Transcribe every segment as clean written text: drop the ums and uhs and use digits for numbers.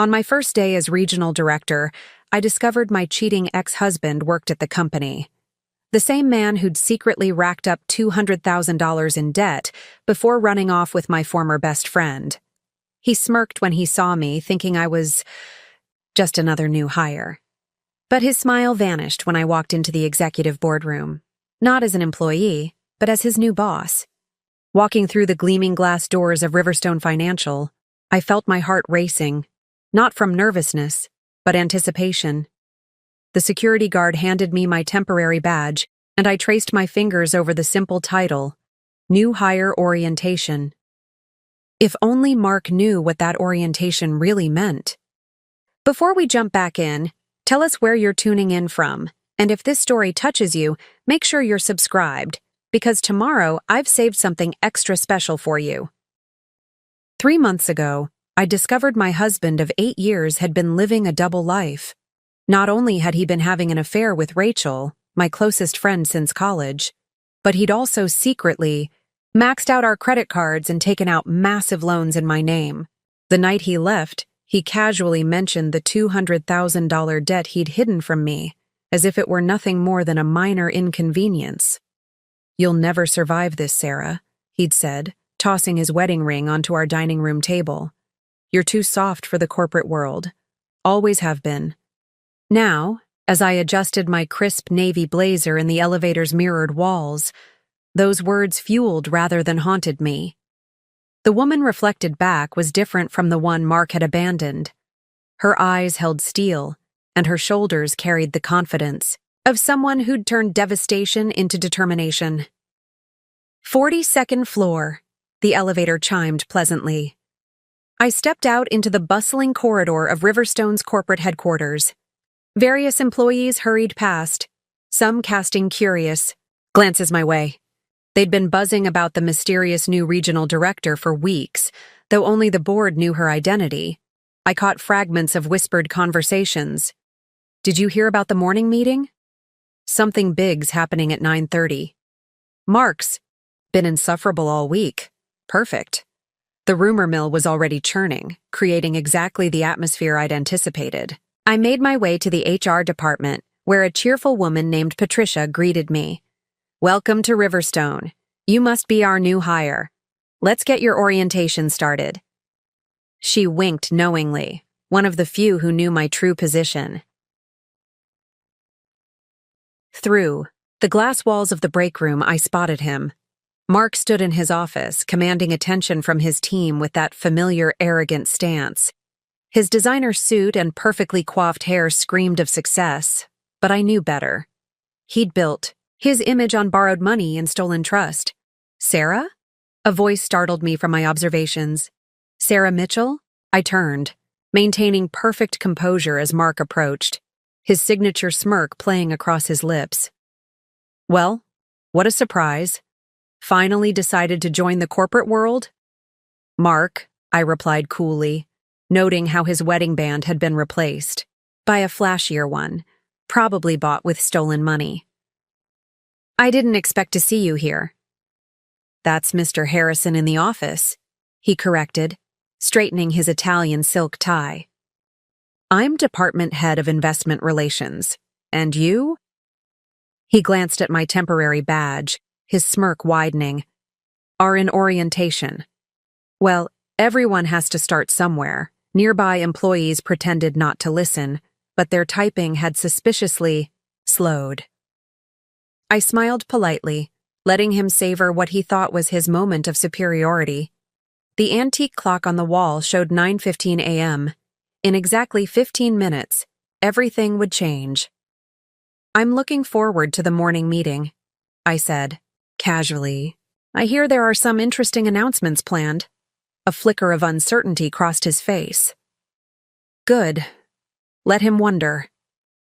On my first day as regional director, I discovered my cheating ex-husband worked at the company. The same man who'd secretly racked up $200,000 in debt before running off with my former best friend. He smirked when he saw me, thinking I was just another new hire. But his smile vanished when I walked into the executive boardroom, not as an employee, but as his new boss. Walking through the gleaming glass doors of Riverstone Financial, I felt my heart racing, not from nervousness, but anticipation. The security guard handed me my temporary badge, and I traced my fingers over the simple title, New Hire Orientation. If only Mark knew what that orientation really meant. Before we jump back in, tell us where you're tuning in from, and if this story touches you, make sure you're subscribed, because tomorrow I've saved something extra special for you. 3 months ago, I discovered my husband of 8 years had been living a double life. Not only had he been having an affair with Rachel, my closest friend since college, but he'd also secretly maxed out our credit cards and taken out massive loans in my name. The night he left, he casually mentioned the $200,000 debt he'd hidden from me, as if it were nothing more than a minor inconvenience. "You'll never survive this, Sarah," he'd said, tossing his wedding ring onto our dining room table. "You're too soft for the corporate world. Always have been." Now, as I adjusted my crisp navy blazer in the elevator's mirrored walls, those words fueled rather than haunted me. The woman reflected back was different from the one Mark had abandoned. Her eyes held steel, and her shoulders carried the confidence of someone who'd turned devastation into determination. 42nd floor, the elevator chimed pleasantly. I stepped out into the bustling corridor of Riverstone's corporate headquarters. Various employees hurried past, some casting curious glances my way. They'd been buzzing about the mysterious new regional director for weeks, though only the board knew her identity. I caught fragments of whispered conversations. "Did you hear about the morning meeting? Something big's happening at 9:30. Mark's been insufferable all week. Perfect." The rumor mill was already churning, creating exactly the atmosphere I'd anticipated. I made my way to the HR department, where a cheerful woman named Patricia greeted me. "Welcome to Riverstone. You must be our new hire. Let's get your orientation started." She winked knowingly, one of the few who knew my true position. Through the glass walls of the break room, I spotted him. Mark stood in his office, commanding attention from his team with that familiar, arrogant stance. His designer suit and perfectly coiffed hair screamed of success, but I knew better. He'd built his image on borrowed money and stolen trust. "Sarah?" A voice startled me from my observations. "Sarah Mitchell?" I turned, maintaining perfect composure as Mark approached, his signature smirk playing across his lips. "Well, what a surprise. Finally decided to join the corporate world?" "Mark," I replied coolly, noting how his wedding band had been replaced by a flashier one, probably bought with stolen money. "I didn't expect to see you here." "That's Mr. Harrison in the office," he corrected, straightening his Italian silk tie. "I'm department head of investment relations. And you?" He glanced at my temporary badge, his smirk widening. "Are in orientation." Well, everyone has to start somewhere. Nearby employees pretended not to listen, but their typing had suspiciously slowed. I smiled politely, letting him savor what he thought was his moment of superiority. The antique clock on the wall showed 9:15 a.m. In exactly 15 minutes, everything would change. "I'm looking forward to the morning meeting," I said, casually. "I hear there are some interesting announcements planned." A flicker of uncertainty crossed his face. "Good. Let him wonder.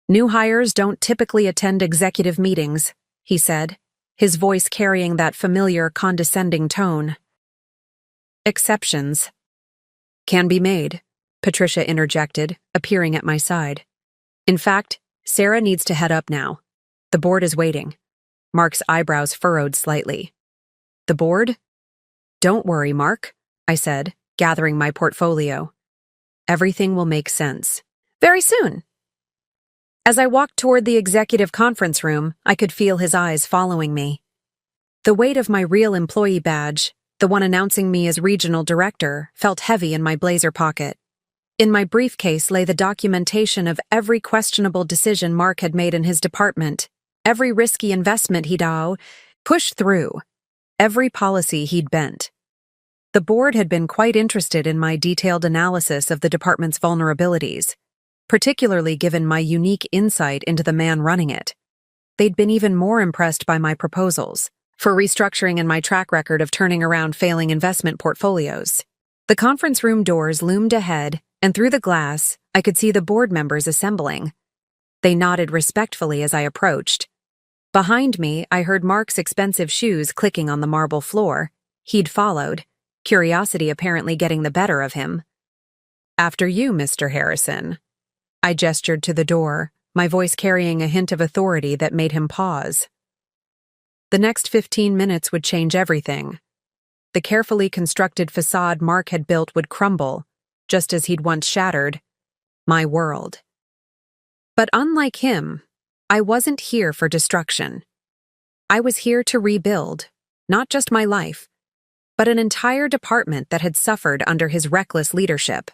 New hires don't typically attend executive meetings," he said, his voice carrying that familiar, condescending tone. "Exceptions can be made," Patricia interjected, appearing at my side. "In fact, Sarah needs to head up now. The board is waiting." Mark's eyebrows furrowed slightly. "The board?" "Don't worry, Mark," I said, gathering my portfolio. Everything will make sense. Very soon. As I walked toward the executive conference room, I could feel his eyes following me. The weight of my real employee badge, the one announcing me as regional director, felt heavy in my blazer pocket. In my briefcase lay the documentation of every questionable decision Mark had made in his department, every risky investment he'd pushed through, every policy he'd bent. The board had been quite interested in my detailed analysis of the department's vulnerabilities, particularly given my unique insight into the man running it. They'd been even more impressed by my proposals for restructuring and my track record of turning around failing investment portfolios. The conference room doors loomed ahead, and through the glass, I could see the board members assembling. They nodded respectfully as I approached. Behind me, I heard Mark's expensive shoes clicking on the marble floor. He'd followed, curiosity apparently getting the better of him. "After you, Mr. Harrison." I gestured to the door, my voice carrying a hint of authority that made him pause. The next 15 minutes would change everything. The carefully constructed facade Mark had built would crumble, just as he'd once shattered my world. But unlike him, I wasn't here for destruction. I was here to rebuild, not just my life, but an entire department that had suffered under his reckless leadership.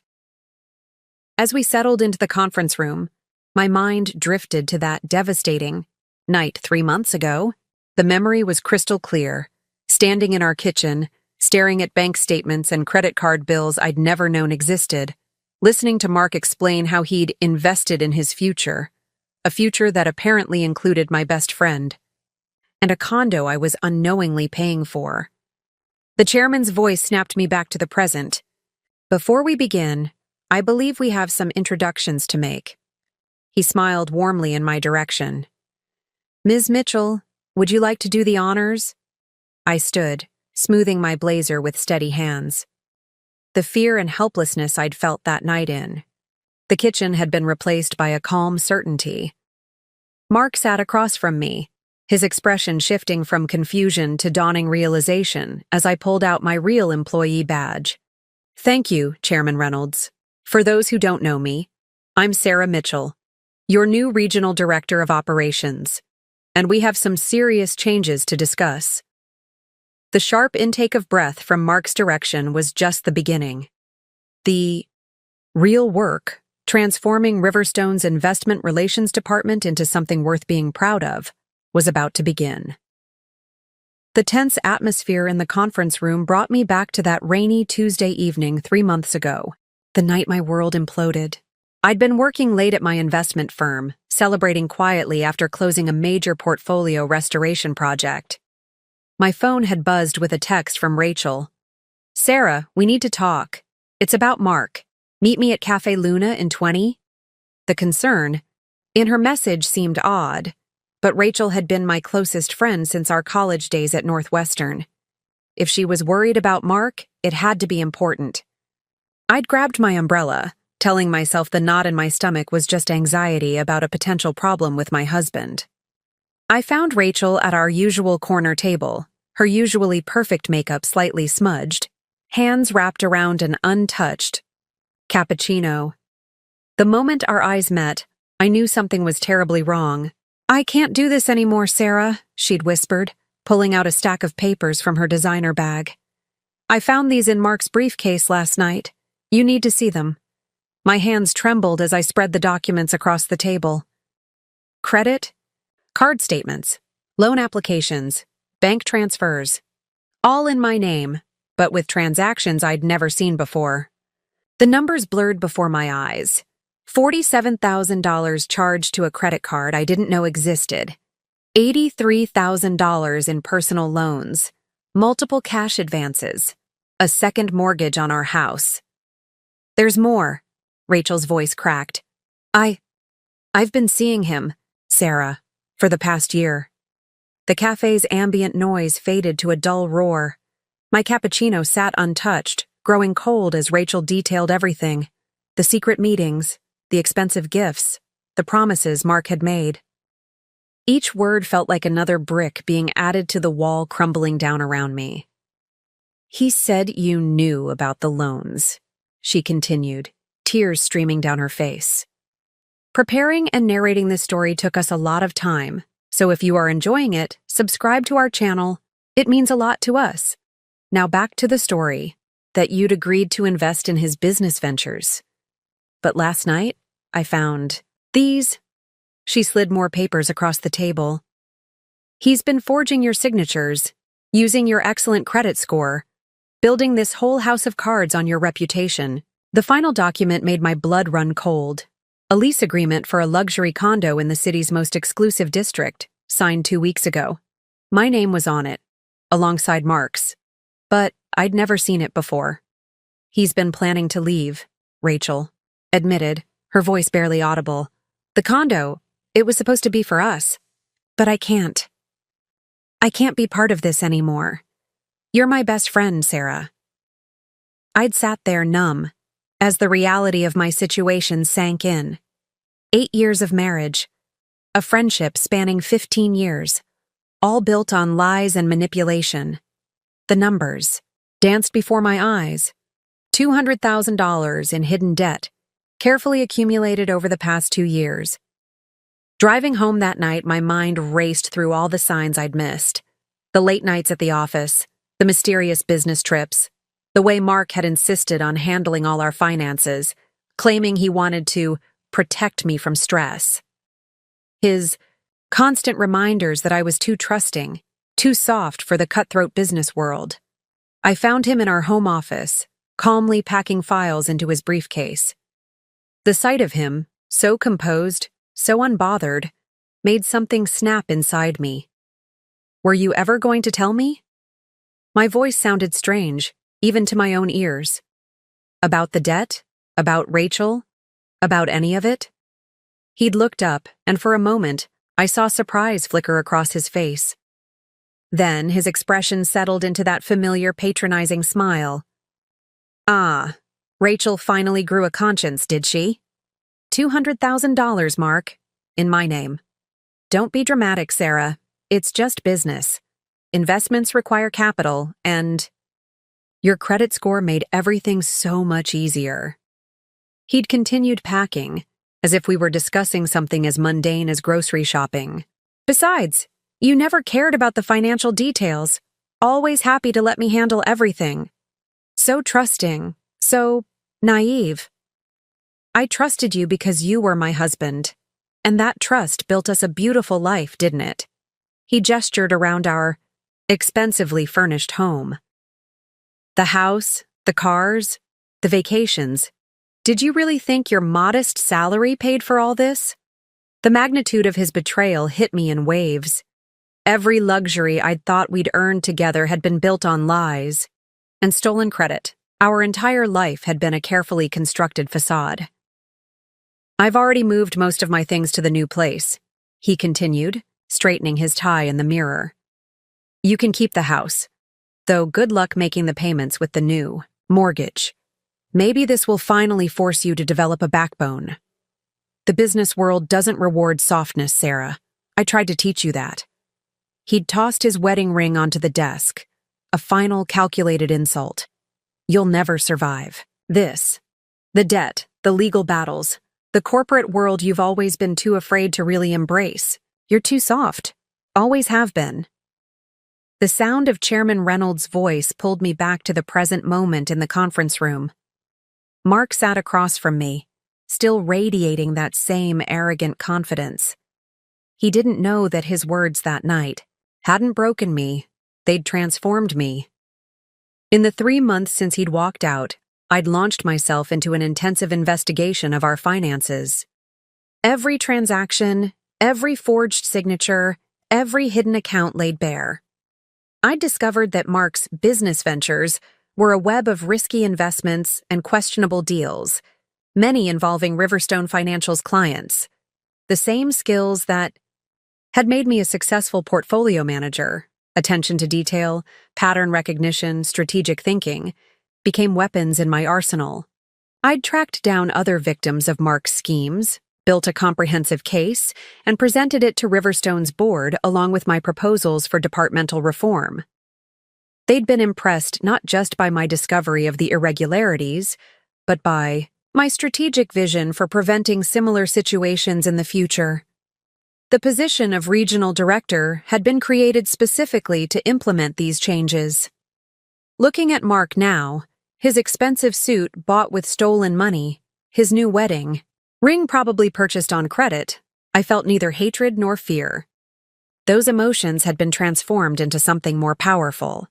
As we settled into the conference room, my mind drifted to that devastating night 3 months ago. The memory was crystal clear, standing in our kitchen, staring at bank statements and credit card bills I'd never known existed, listening to Mark explain how he'd invested in his future, a future that apparently included my best friend, and a condo I was unknowingly paying for. The chairman's voice snapped me back to the present. "Before we begin, I believe we have some introductions to make." He smiled warmly in my direction. "Ms. Mitchell, would you like to do the honors?" I stood, smoothing my blazer with steady hands. The fear and helplessness I'd felt that night in. The kitchen had been replaced by a calm certainty. Mark sat across from me, his expression shifting from confusion to dawning realization as I pulled out my real employee badge. "Thank you, Chairman Reynolds. For those who don't know me, I'm Sarah Mitchell, your new Regional Director of Operations, and we have some serious changes to discuss." The sharp intake of breath from Mark's direction was just the beginning. The real work, transforming Riverstone's Investment Relations Department into something worth being proud of, was about to begin. The tense atmosphere in the conference room brought me back to that rainy Tuesday evening 3 months ago, the night my world imploded. I'd been working late at my investment firm, celebrating quietly after closing a major portfolio restoration project. My phone had buzzed with a text from Rachel. "Sarah, we need to talk. It's about Mark. Meet me at Cafe Luna in 20." The concern in her message seemed odd, but Rachel had been my closest friend since our college days at Northwestern. If she was worried about Mark, it had to be important. I'd grabbed my umbrella, telling myself the knot in my stomach was just anxiety about a potential problem with my husband. I found Rachel at our usual corner table, her usually perfect makeup slightly smudged, hands wrapped around an untouched cappuccino. The moment our eyes met, I knew something was terribly wrong. "I can't do this anymore, Sarah," she'd whispered, pulling out a stack of papers from her designer bag. "I found these in Mark's briefcase last night. You need to see them." My hands trembled as I spread the documents across the table. Credit, card statements, loan applications, bank transfers. All in my name, but with transactions I'd never seen before. The numbers blurred before my eyes. $47,000 charged to a credit card I didn't know existed. $83,000 in personal loans. Multiple cash advances. A second mortgage on our house. "There's more," Rachel's voice cracked. I've been seeing him, Sarah, for the past year." The cafe's ambient noise faded to a dull roar. My cappuccino sat untouched, growing cold as Rachel detailed everything. The secret meetings, the expensive gifts, the promises Mark had made. Each word felt like another brick being added to the wall crumbling down around me. "He said you knew about the loans," she continued, tears streaming down her face. Preparing and narrating this story took us a lot of time, so if you are enjoying it, subscribe to our channel. It means a lot to us. Now back to the story, that you'd agreed to invest in his business ventures. But last night, I found these. She slid more papers across the table. He's been forging your signatures, using your excellent credit score, building this whole house of cards on your reputation. The final document made my blood run cold. A lease agreement for a luxury condo in the city's most exclusive district, signed 2 weeks ago. My name was on it, alongside Mark's. But I'd never seen it before. He's been planning to leave, Rachel admitted, her voice barely audible. The condo, it was supposed to be for us. But I can't. I can't be part of this anymore. You're my best friend, Sarah. I'd sat there numb, as the reality of my situation sank in. 8 years of marriage, a friendship spanning 15 years, all built on lies and manipulation. The numbers danced before my eyes. $200,000 in hidden debt, carefully accumulated over the past 2 years. Driving home that night, my mind raced through all the signs I'd missed. The late nights at the office, the mysterious business trips, the way Mark had insisted on handling all our finances, claiming he wanted to protect me from stress. His constant reminders that I was too trusting, too soft for the cutthroat business world. I found him in our home office, calmly packing files into his briefcase. The sight of him, so composed, so unbothered, made something snap inside me. Were you ever going to tell me? My voice sounded strange, even to my own ears. About the debt? About Rachel? About any of it? He'd looked up, and for a moment, I saw surprise flicker across his face. Then his expression settled into that familiar patronizing smile. Ah, Rachel finally grew a conscience, did she? $200,000, Mark, in my name. Don't be dramatic, Sarah. It's just business. Investments require capital, and your credit score made everything so much easier. He'd continued packing, as if we were discussing something as mundane as grocery shopping. Besides, you never cared about the financial details, always happy to let me handle everything. So trusting, so naive. I trusted you because you were my husband, and that trust built us a beautiful life, didn't it? He gestured around our expensively furnished home. The house, the cars, the vacations. Did you really think your modest salary paid for all this? The magnitude of his betrayal hit me in waves. Every luxury I'd thought we'd earned together had been built on lies and stolen credit. Our entire life had been a carefully constructed facade. I've already moved most of my things to the new place, he continued, straightening his tie in the mirror. You can keep the house, though good luck making the payments with the new mortgage. Maybe this will finally force you to develop a backbone. The business world doesn't reward softness, Sarah. I tried to teach you that. He'd tossed his wedding ring onto the desk, a final calculated insult. You'll never survive. This, the debt, the legal battles, the corporate world you've always been too afraid to really embrace. You're too soft. Always have been. The sound of Chairman Reynolds' voice pulled me back to the present moment in the conference room. Mark sat across from me, still radiating that same arrogant confidence. He didn't know that his words that night hadn't broken me, they'd transformed me. In the 3 months since he'd walked out, I'd launched myself into an intensive investigation of our finances. Every transaction, every forged signature, every hidden account laid bare. I'd discovered that Mark's business ventures were a web of risky investments and questionable deals, many involving Riverstone Financial's clients. The same skills that had made me a successful portfolio manager, attention to detail, pattern recognition, strategic thinking, became weapons in my arsenal. I'd tracked down other victims of Mark's schemes, built a comprehensive case, and presented it to Riverstone's board along with my proposals for departmental reform. They'd been impressed not just by my discovery of the irregularities, but by my strategic vision for preventing similar situations in the future. The position of regional director had been created specifically to implement these changes. Looking at Mark now, his expensive suit bought with stolen money, his new wedding ring probably purchased on credit, I felt neither hatred nor fear. Those emotions had been transformed into something more powerful: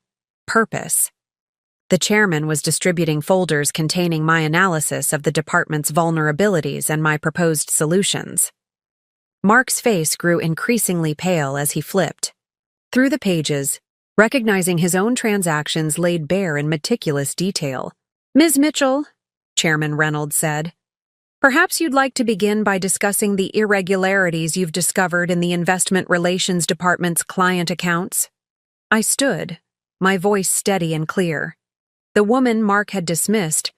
purpose. The chairman was distributing folders containing my analysis of the department's vulnerabilities and my proposed solutions. Mark's face grew increasingly pale as he flipped through the pages, recognizing his own transactions laid bare in meticulous detail. "Ms. Mitchell," Chairman Reynolds said, "perhaps you'd like to begin by discussing the irregularities you've discovered in the Investment Relations Department's client accounts." I stood, my voice steady and clear. The woman Mark had dismissed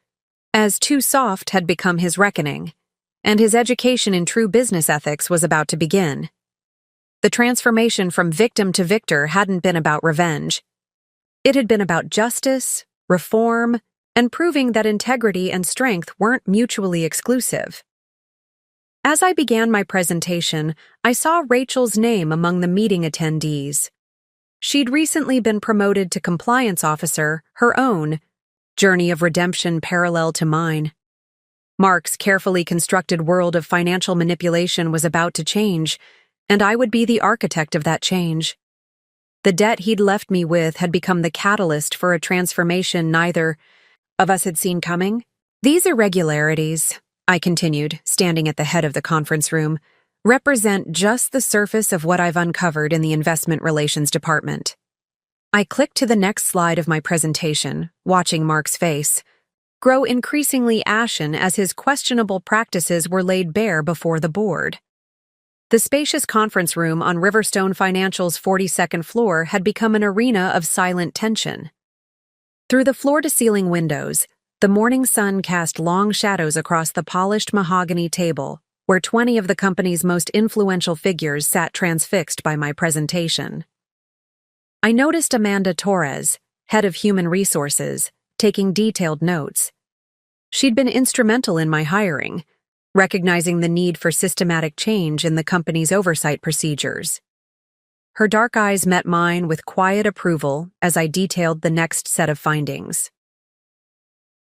as too soft had become his reckoning, and his education in true business ethics was about to begin. The transformation from victim to victor hadn't been about revenge. It had been about justice, reform, and proving that integrity and strength weren't mutually exclusive. As I began my presentation, I saw Rachel's name among the meeting attendees. She'd recently been promoted to compliance officer, her own journey of redemption parallel to mine. Mark's carefully constructed world of financial manipulation was about to change, and I would be the architect of that change. The debt he'd left me with had become the catalyst for a transformation neither of us had seen coming. "These irregularities," I continued, standing at the head of the conference room, "represent just the surface of what I've uncovered in the Investment Relations Department." I clicked to the next slide of my presentation, watching Mark's face grow increasingly ashen as his questionable practices were laid bare before the board. The spacious conference room on Riverstone Financial's 42nd floor had become an arena of silent tension. Through the floor-to-ceiling windows, the morning sun cast long shadows across the polished mahogany table, where 20 of the company's most influential figures sat transfixed by my presentation. I noticed Amanda Torres, head of Human Resources, taking detailed notes. She'd been instrumental in my hiring, recognizing the need for systematic change in the company's oversight procedures. Her dark eyes met mine with quiet approval as I detailed the next set of findings.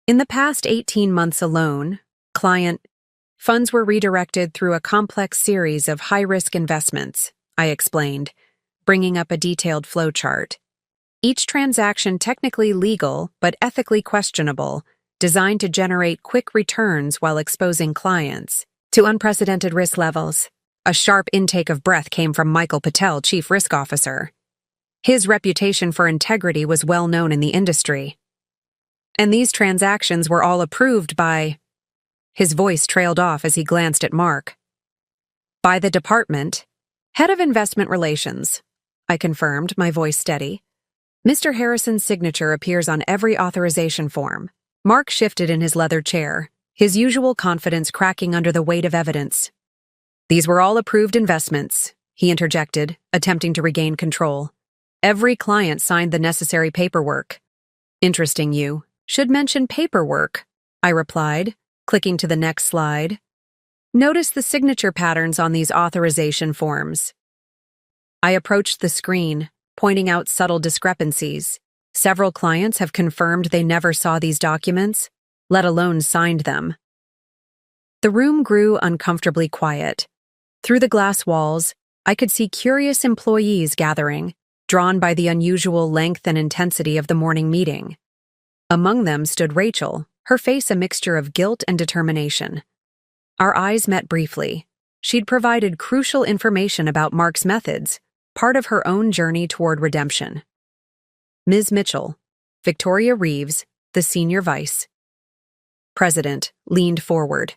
In the past 18 months alone, client funds were redirected through a complex series of high-risk investments, I explained, bringing up a detailed flowchart. Each transaction technically legal but ethically questionable, designed to generate quick returns while exposing clients to unprecedented risk levels. A sharp intake of breath came from Michael Patel, Chief Risk Officer. His reputation for integrity was well known in the industry. And these transactions were all approved by... His voice trailed off as he glanced at Mark. "By the department, head of investment relations," I confirmed, my voice steady. "Mr. Harrison's signature appears on every authorization form." Mark shifted in his leather chair, his usual confidence cracking under the weight of evidence. "These were all approved investments," he interjected, attempting to regain control. "Every client signed the necessary paperwork." "Interesting you should mention paperwork," I replied, clicking to the next slide. "Notice the signature patterns on these authorization forms." I approached the screen, pointing out subtle discrepancies. Several clients have confirmed they never saw these documents, let alone signed them. The room grew uncomfortably quiet. Through the glass walls, I could see curious employees gathering, drawn by the unusual length and intensity of the morning meeting. Among them stood Rachel, her face a mixture of guilt and determination. Our eyes met briefly. She'd provided crucial information about Mark's methods, part of her own journey toward redemption. Ms. Mitchell, Victoria Reeves, the senior vice president, leaned forward.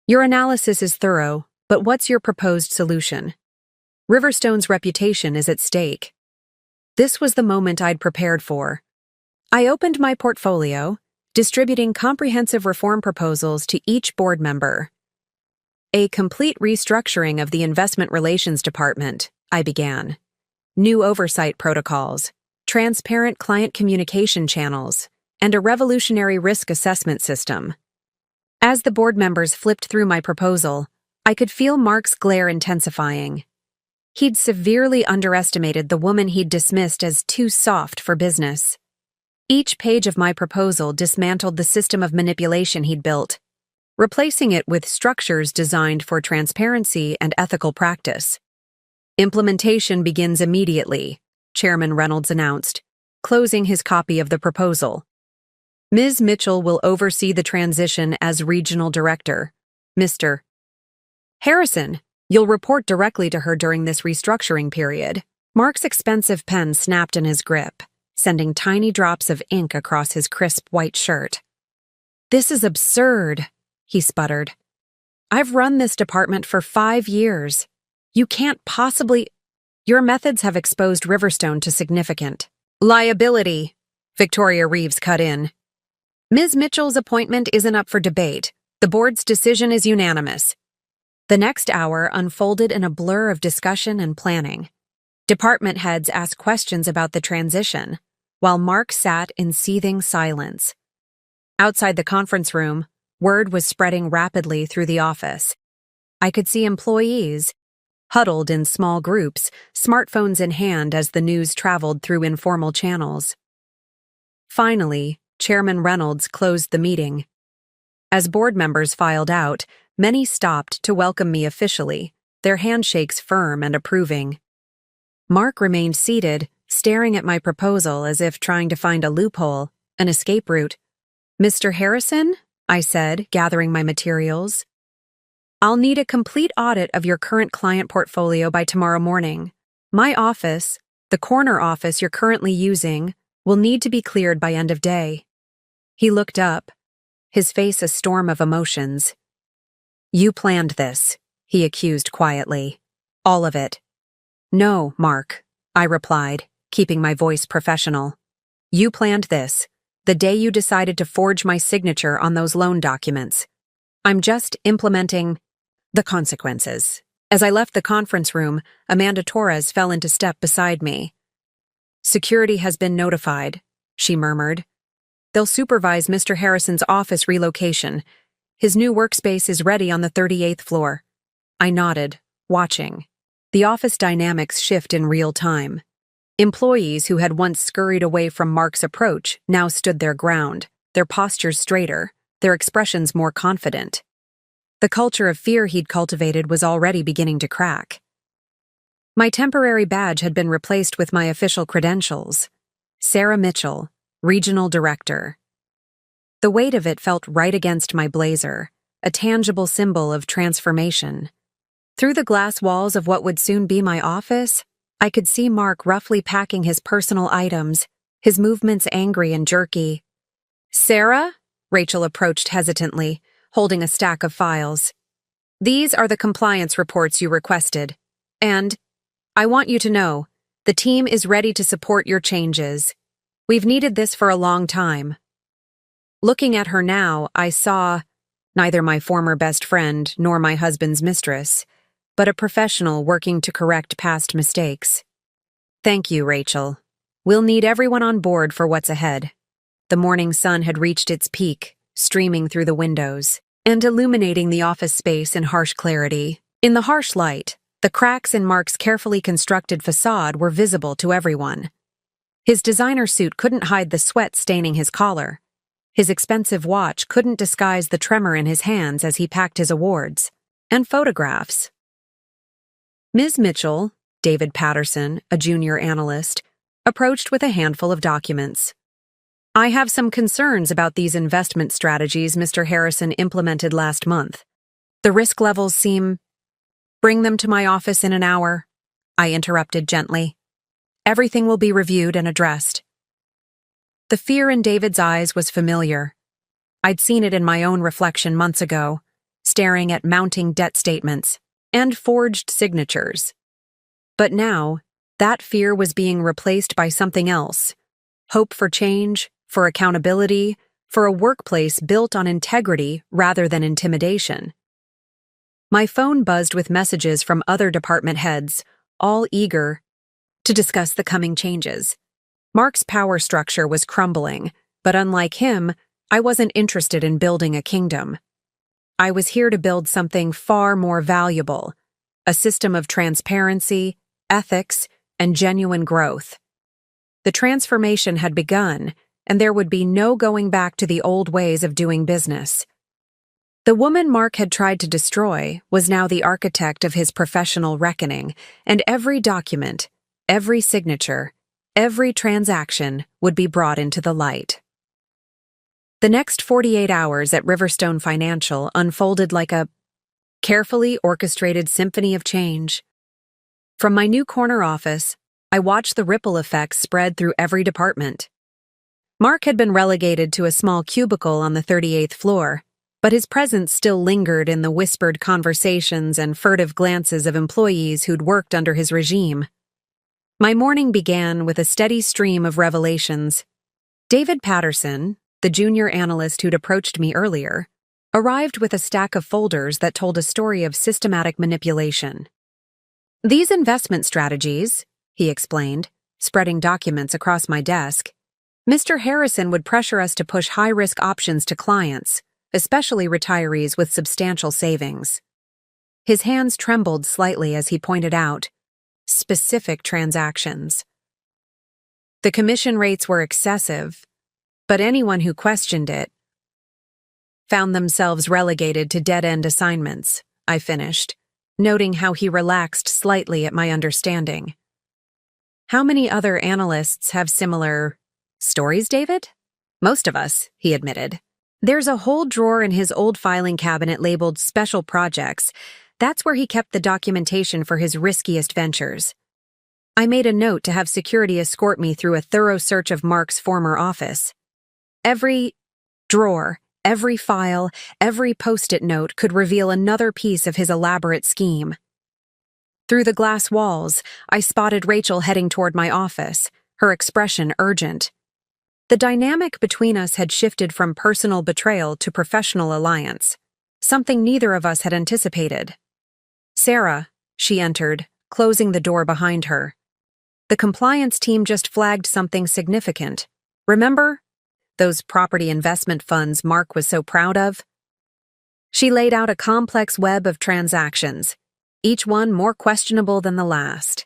"Your analysis is thorough, but what's your proposed solution? Riverstone's reputation is at stake." This was the moment I'd prepared for. I opened my portfolio, distributing comprehensive reform proposals to each board member. "A complete restructuring of the Investment Relations Department," I began. "New oversight protocols, transparent client communication channels, and a revolutionary risk assessment system." As the board members flipped through my proposal, I could feel Mark's glare intensifying. He'd severely underestimated the woman he'd dismissed as too soft for business. Each page of my proposal dismantled the system of manipulation he'd built, replacing it with structures designed for transparency and ethical practice. Implementation begins immediately, Chairman Reynolds announced, closing his copy of the proposal. Ms. Mitchell will oversee the transition as regional director. Mr. Harrison, you'll report directly to her during this restructuring period. Mark's expensive pen snapped in his grip, sending tiny drops of ink across his crisp white shirt. This is absurd, he sputtered. I've run this department for 5 years. You can't possibly— Your methods have exposed Riverstone to significant liability, Victoria Reeves cut in. Ms. Mitchell's appointment isn't up for debate. The board's decision is unanimous. The next hour unfolded in a blur of discussion and planning. Department heads asked questions about the transition, while Mark sat in seething silence. Outside the conference room, word was spreading rapidly through the office. I could see employees, huddled in small groups, smartphones in hand as the news traveled through informal channels. Finally, Chairman Reynolds closed the meeting. As board members filed out, many stopped to welcome me officially, their handshakes firm and approving. Mark remained seated, staring at my proposal as if trying to find a loophole, an escape route. Mr. Harrison, I said, gathering my materials. I'll need a complete audit of your current client portfolio by tomorrow morning. My office, the corner office you're currently using, will need to be cleared by end of day. He looked up, his face a storm of emotions. You planned this, he accused quietly. All of it. No, Mark, I replied, keeping my voice professional. You planned this, the day you decided to forge my signature on those loan documents. I'm just implementing the consequences. As I left the conference room, Amanda Torres fell into step beside me. Security has been notified, she murmured. They'll supervise Mr. Harrison's office relocation. His new workspace is ready on the 38th floor. I nodded, watching. The office dynamics shift in real time. Employees who had once scurried away from Mark's approach now stood their ground, their postures straighter, their expressions more confident. The culture of fear he'd cultivated was already beginning to crack. My temporary badge had been replaced with my official credentials. Sarah Mitchell, Regional Director. The weight of it felt right against my blazer, a tangible symbol of transformation. Through the glass walls of what would soon be my office, I could see Mark roughly packing his personal items, his movements angry and jerky. Sarah? Rachel approached hesitantly, holding a stack of files. These are the compliance reports you requested. And I want you to know, the team is ready to support your changes. We've needed this for a long time. Looking at her now, I saw neither my former best friend nor my husband's mistress, but a professional working to correct past mistakes. Thank you, Rachel. We'll need everyone on board for what's ahead. The morning sun had reached its peak, streaming through the windows, and illuminating the office space in harsh clarity. In the harsh light, the cracks in Mark's carefully constructed facade were visible to everyone. His designer suit couldn't hide the sweat staining his collar. His expensive watch couldn't disguise the tremor in his hands as he packed his awards and photographs. Ms. Mitchell, David Patterson, a junior analyst, approached with a handful of documents. I have some concerns about these investment strategies Mr. Harrison implemented last month. The risk levels seem— Bring them to my office in an hour, I interrupted gently. Everything will be reviewed and addressed. The fear in David's eyes was familiar. I'd seen it in my own reflection months ago, staring at mounting debt statements and forged signatures. But now, that fear was being replaced by something else. Hope for change, for accountability, for a workplace built on integrity rather than intimidation. My phone buzzed with messages from other department heads, all eager to discuss the coming changes. Mark's power structure was crumbling, but unlike him, I wasn't interested in building a kingdom. I was here to build something far more valuable, a system of transparency, ethics, and genuine growth. The transformation had begun, and there would be no going back to the old ways of doing business. The woman Mark had tried to destroy was now the architect of his professional reckoning, and every document, every signature, every transaction would be brought into the light. The next 48 hours at Riverstone Financial unfolded like a carefully orchestrated symphony of change. From my new corner office, I watched the ripple effects spread through every department. Mark had been relegated to a small cubicle on the 38th floor, but his presence still lingered in the whispered conversations and furtive glances of employees who'd worked under his regime. My morning began with a steady stream of revelations. David Patterson, the junior analyst who'd approached me earlier, arrived with a stack of folders that told a story of systematic manipulation. "These investment strategies," he explained, spreading documents across my desk, "Mr. Harrison would pressure us to push high-risk options to clients, especially retirees with substantial savings." His hands trembled slightly as he pointed out specific transactions. The commission rates were excessive, but anyone who questioned it found themselves relegated to dead-end assignments, I finished, noting how he relaxed slightly at my understanding. "How many other analysts have similar stories, David?" "Most of us," he admitted. "There's a whole drawer in his old filing cabinet labeled Special Projects. That's where he kept the documentation for his riskiest ventures." I made a note to have security escort me through a thorough search of Mark's former office. Every drawer, every file, every post-it note could reveal another piece of his elaborate scheme. Through the glass walls, I spotted Rachel heading toward my office, her expression urgent. The dynamic between us had shifted from personal betrayal to professional alliance, something neither of us had anticipated. "Sarah," she entered, closing the door behind her. "The compliance team just flagged something significant. Remember? Those property investment funds Mark was so proud of?" She laid out a complex web of transactions, each one more questionable than the last.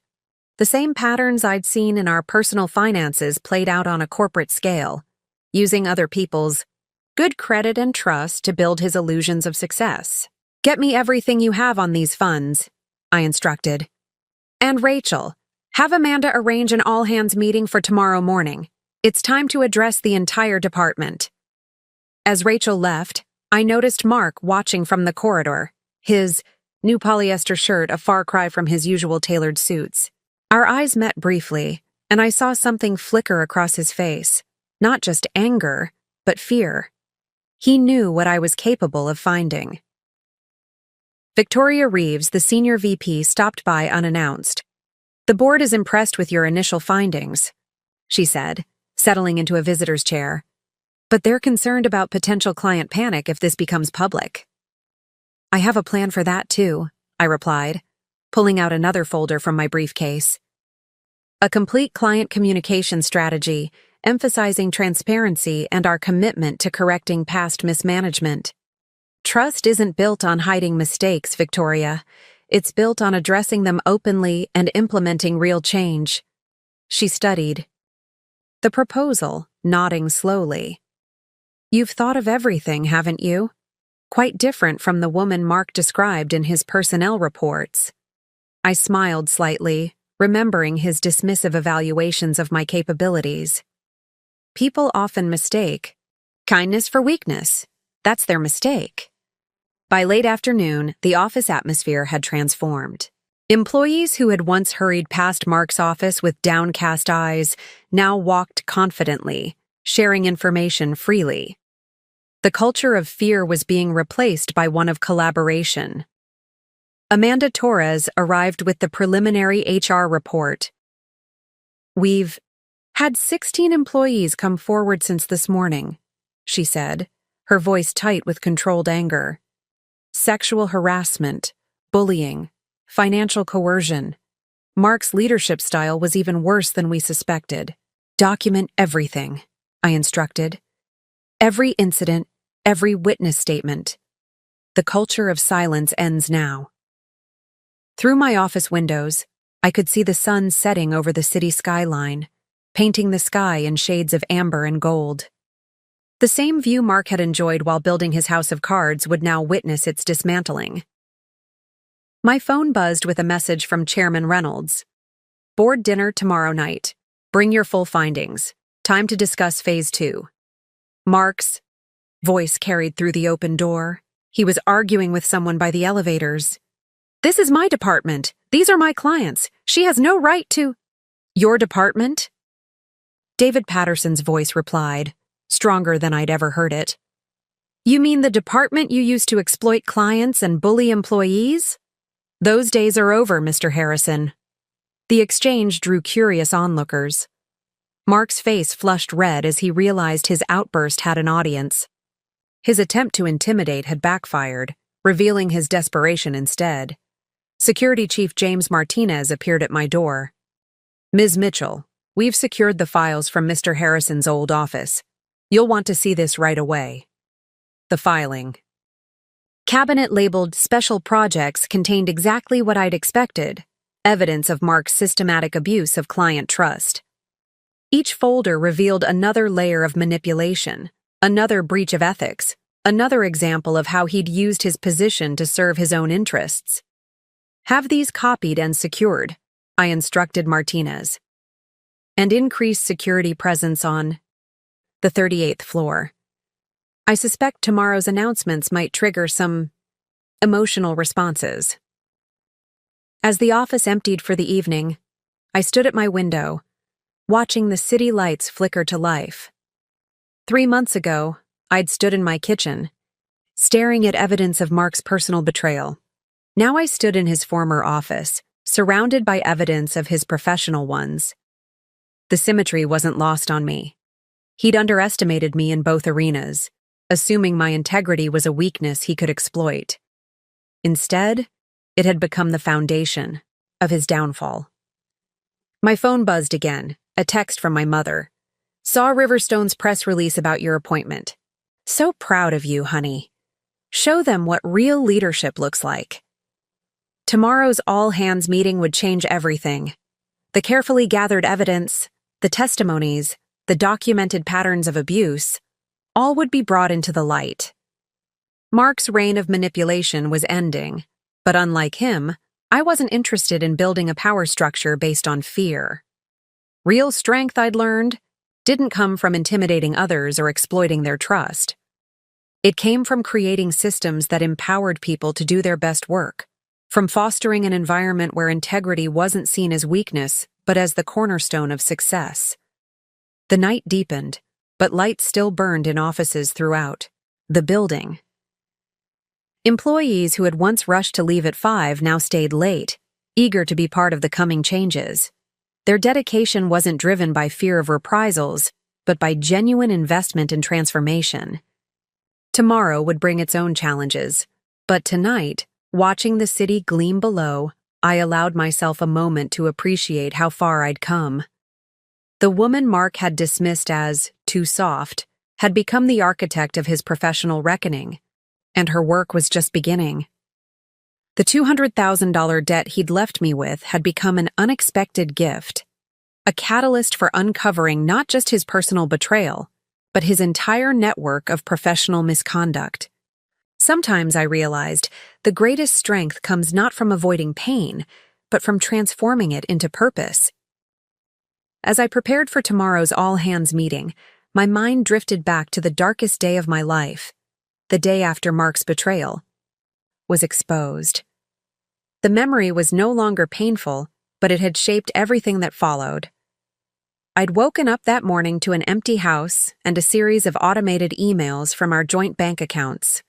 The same patterns I'd seen in our personal finances played out on a corporate scale, using other people's good credit and trust to build his illusions of success. "Get me everything you have on these funds," I instructed. "And Rachel, have Amanda arrange an all-hands meeting for tomorrow morning. It's time to address the entire department." As Rachel left, I noticed Mark watching from the corridor, his new polyester shirt a far cry from his usual tailored suits. Our eyes met briefly, and I saw something flicker across his face, not just anger, but fear. He knew what I was capable of finding. Victoria Reeves, the senior VP, stopped by unannounced. "The board is impressed with your initial findings," she said, settling into a visitor's chair. "But they're concerned about potential client panic if this becomes public." "I have a plan for that too," I replied, pulling out another folder from my briefcase. "A complete client communication strategy, emphasizing transparency and our commitment to correcting past mismanagement. Trust isn't built on hiding mistakes, Victoria. It's built on addressing them openly and implementing real change." She studied the proposal, nodding slowly. "You've thought of everything, haven't you? Quite different from the woman Mark described in his personnel reports." I smiled slightly, remembering his dismissive evaluations of my capabilities. People often mistake kindness for weakness. That's their mistake. By late afternoon, the office atmosphere had transformed. Employees who had once hurried past Mark's office with downcast eyes now walked confidently, sharing information freely. The culture of fear was being replaced by one of collaboration. Amanda Torres arrived with the preliminary HR report. "We've had 16 employees come forward since this morning," she said, her voice tight with controlled anger. "Sexual harassment, bullying, financial coercion. Mark's leadership style was even worse than we suspected. Document everything," I instructed. "Every incident, every witness statement." The culture of silence ends now. Through my office windows, I could see the sun setting over the city skyline, painting the sky in shades of amber and gold. The same view Mark had enjoyed while building his house of cards would now witness its dismantling. My phone buzzed with a message from Chairman Reynolds. Board dinner tomorrow night. Bring your full findings. Time to discuss Phase 2. Mark's voice carried through the open door. He was arguing with someone by the elevators. This is my department. These are my clients. She has no right to— Your department? David Patterson's voice replied, stronger than I'd ever heard it. You mean the department you used to exploit clients and bully employees? Those days are over, Mr. Harrison. The exchange drew curious onlookers. Mark's face flushed red as he realized his outburst had an audience. His attempt to intimidate had backfired, revealing his desperation instead. Security Chief James Martinez appeared at my door. Ms. Mitchell, we've secured the files from Mr. Harrison's old office. You'll want to see this right away. The filing. Cabinet labeled Special Projects contained exactly what I'd expected, evidence of Mark's systematic abuse of client trust. Each folder revealed another layer of manipulation, another breach of ethics, another example of how he'd used his position to serve his own interests. Have these copied and secured, I instructed Martinez. And increase security presence on the 38th floor. I suspect tomorrow's announcements might trigger some emotional responses. As the office emptied for the evening, I stood at my window, watching the city lights flicker to life. 3 months ago, I'd stood in my kitchen, staring at evidence of Mark's personal betrayal. Now I stood in his former office, surrounded by evidence of his professional ones. The symmetry wasn't lost on me. He'd underestimated me in both arenas, assuming my integrity was a weakness he could exploit. Instead, it had become the foundation of his downfall. My phone buzzed again, a text from my mother. Saw Riverstone's press release about your appointment. So proud of you, honey. Show them what real leadership looks like. Tomorrow's all-hands meeting would change everything. The carefully gathered evidence, the testimonies, the documented patterns of abuse, all would be brought into the light. Mark's reign of manipulation was ending, but unlike him, I wasn't interested in building a power structure based on fear. Real strength, I'd learned, didn't come from intimidating others or exploiting their trust. It came from creating systems that empowered people to do their best work, from fostering an environment where integrity wasn't seen as weakness, but as the cornerstone of success. The night deepened, but lights still burned in offices throughout the building. Employees who had once rushed to leave at 5 now stayed late, eager to be part of the coming changes. Their dedication wasn't driven by fear of reprisals, but by genuine investment in transformation. Tomorrow would bring its own challenges, but tonight, watching the city gleam below, I allowed myself a moment to appreciate how far I'd come. The woman Mark had dismissed as too soft had become the architect of his professional reckoning, and her work was just beginning. The $200,000 debt he'd left me with had become an unexpected gift, a catalyst for uncovering not just his personal betrayal, but his entire network of professional misconduct. Sometimes I realized the greatest strength comes not from avoiding pain, but from transforming it into purpose. As I prepared for tomorrow's all-hands meeting, my mind drifted back to the darkest day of my life, the day after Mark's betrayal was exposed. The memory was no longer painful, but it had shaped everything that followed. I'd woken up that morning to an empty house and a series of automated emails from our joint bank accounts.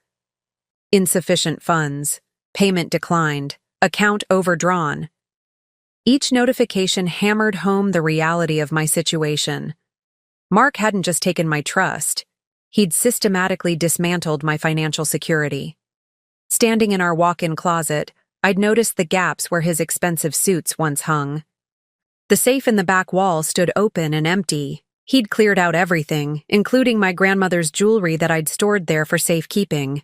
Insufficient funds, payment declined, account overdrawn. Each notification hammered home the reality of my situation. Mark hadn't just taken my trust, he'd systematically dismantled my financial security. Standing in our walk-in closet, I'd noticed the gaps where his expensive suits once hung. The safe in the back wall stood open and empty. He'd cleared out everything, including my grandmother's jewelry that I'd stored there for safekeeping.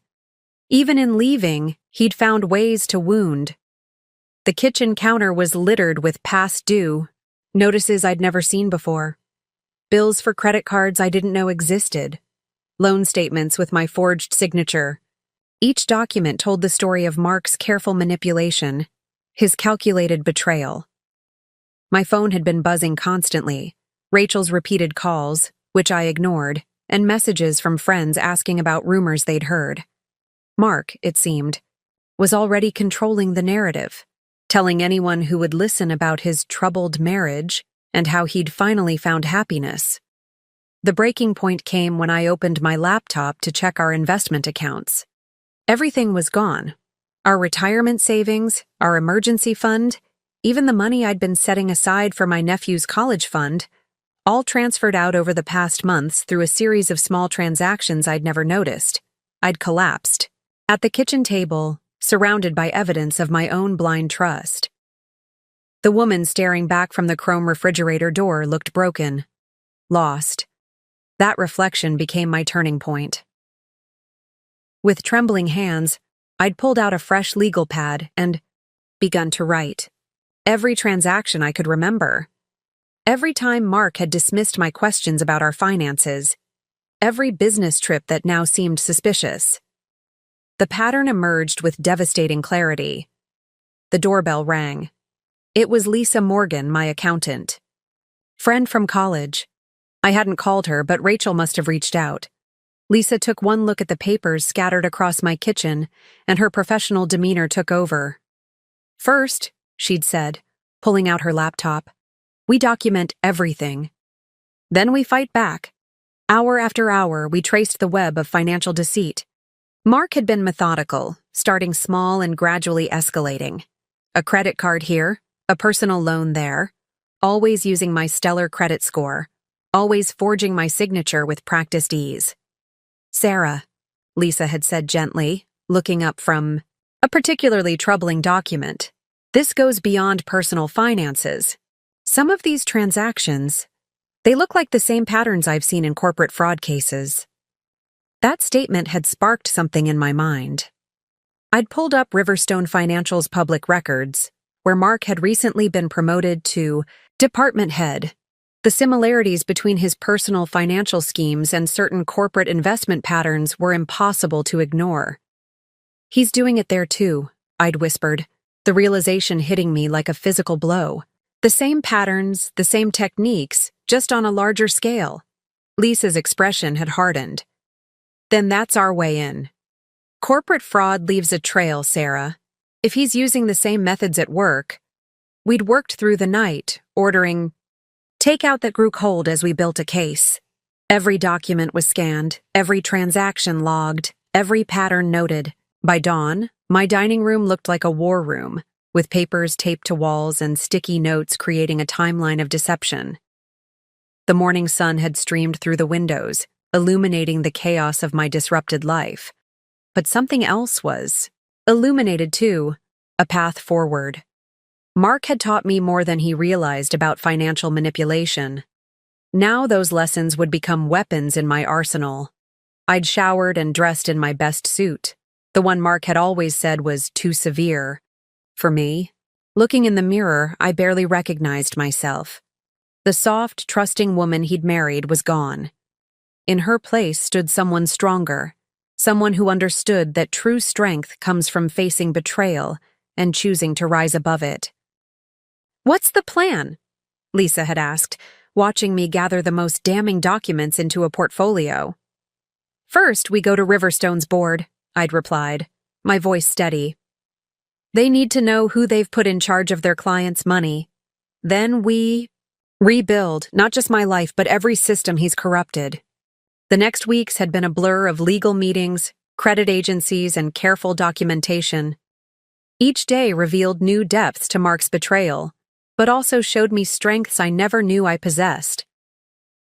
Even in leaving, he'd found ways to wound. The kitchen counter was littered with past due, notices I'd never seen before, bills for credit cards I didn't know existed, loan statements with my forged signature. Each document told the story of Mark's careful manipulation, his calculated betrayal. My phone had been buzzing constantly, Rachel's repeated calls, which I ignored, and messages from friends asking about rumors they'd heard. Mark, it seemed, was already controlling the narrative, telling anyone who would listen about his troubled marriage and how he'd finally found happiness. The breaking point came when I opened my laptop to check our investment accounts. Everything was gone. Our retirement savings, our emergency fund, even the money I'd been setting aside for my nephew's college fund, all transferred out over the past months through a series of small transactions I'd never noticed. I'd collapsed. At the kitchen table, surrounded by evidence of my own blind trust. The woman staring back from the chrome refrigerator door looked broken, lost. That reflection became my turning point. With trembling hands, I'd pulled out a fresh legal pad and begun to write. Every transaction I could remember. Every time Mark had dismissed my questions about our finances. Every business trip that now seemed suspicious. The pattern emerged with devastating clarity. The doorbell rang. It was Lisa Morgan, my accountant. Friend from college. I hadn't called her, but Rachel must have reached out. Lisa took one look at the papers scattered across my kitchen, and her professional demeanor took over. First, she'd said, pulling out her laptop, we document everything. Then we fight back. Hour after hour, we traced the web of financial deceit. Mark had been methodical, starting small and gradually escalating. A credit card here, a personal loan there, always using my stellar credit score, always forging my signature with practiced ease. Sarah, Lisa had said gently, looking up from a particularly troubling document. This goes beyond personal finances. Some of these transactions, they look like the same patterns I've seen in corporate fraud cases. That statement had sparked something in my mind. I'd pulled up Riverstone Financial's public records, where Mark had recently been promoted to department head. The similarities between his personal financial schemes and certain corporate investment patterns were impossible to ignore. He's doing it there too, I'd whispered, the realization hitting me like a physical blow. The same patterns, the same techniques, just on a larger scale. Lisa's expression had hardened. Then that's our way in. Corporate fraud leaves a trail, Sarah. If he's using the same methods at work, we'd worked through the night, ordering takeout that grew cold as we built a case. Every document was scanned, every transaction logged, every pattern noted. By dawn, my dining room looked like a war room, with papers taped to walls and sticky notes creating a timeline of deception. The morning sun had streamed through the windows, illuminating the chaos of my disrupted life. But something else was illuminated too, a path forward. Mark had taught me more than he realized about financial manipulation. Now those lessons would become weapons in my arsenal. I'd showered and dressed in my best suit, the one Mark had always said was too severe. For me, looking in the mirror, I barely recognized myself. The soft, trusting woman he'd married was gone. In her place stood someone stronger, someone who understood that true strength comes from facing betrayal and choosing to rise above it. "What's the plan?" Lisa had asked, watching me gather the most damning documents into a portfolio. "First, we go to Riverstone's board," I'd replied, my voice steady. "They need to know who they've put in charge of their clients' money. Then we rebuild, not just my life, but every system he's corrupted." The next weeks had been a blur of legal meetings, credit agencies, and careful documentation. Each day revealed new depths to Mark's betrayal, but also showed me strengths I never knew I possessed.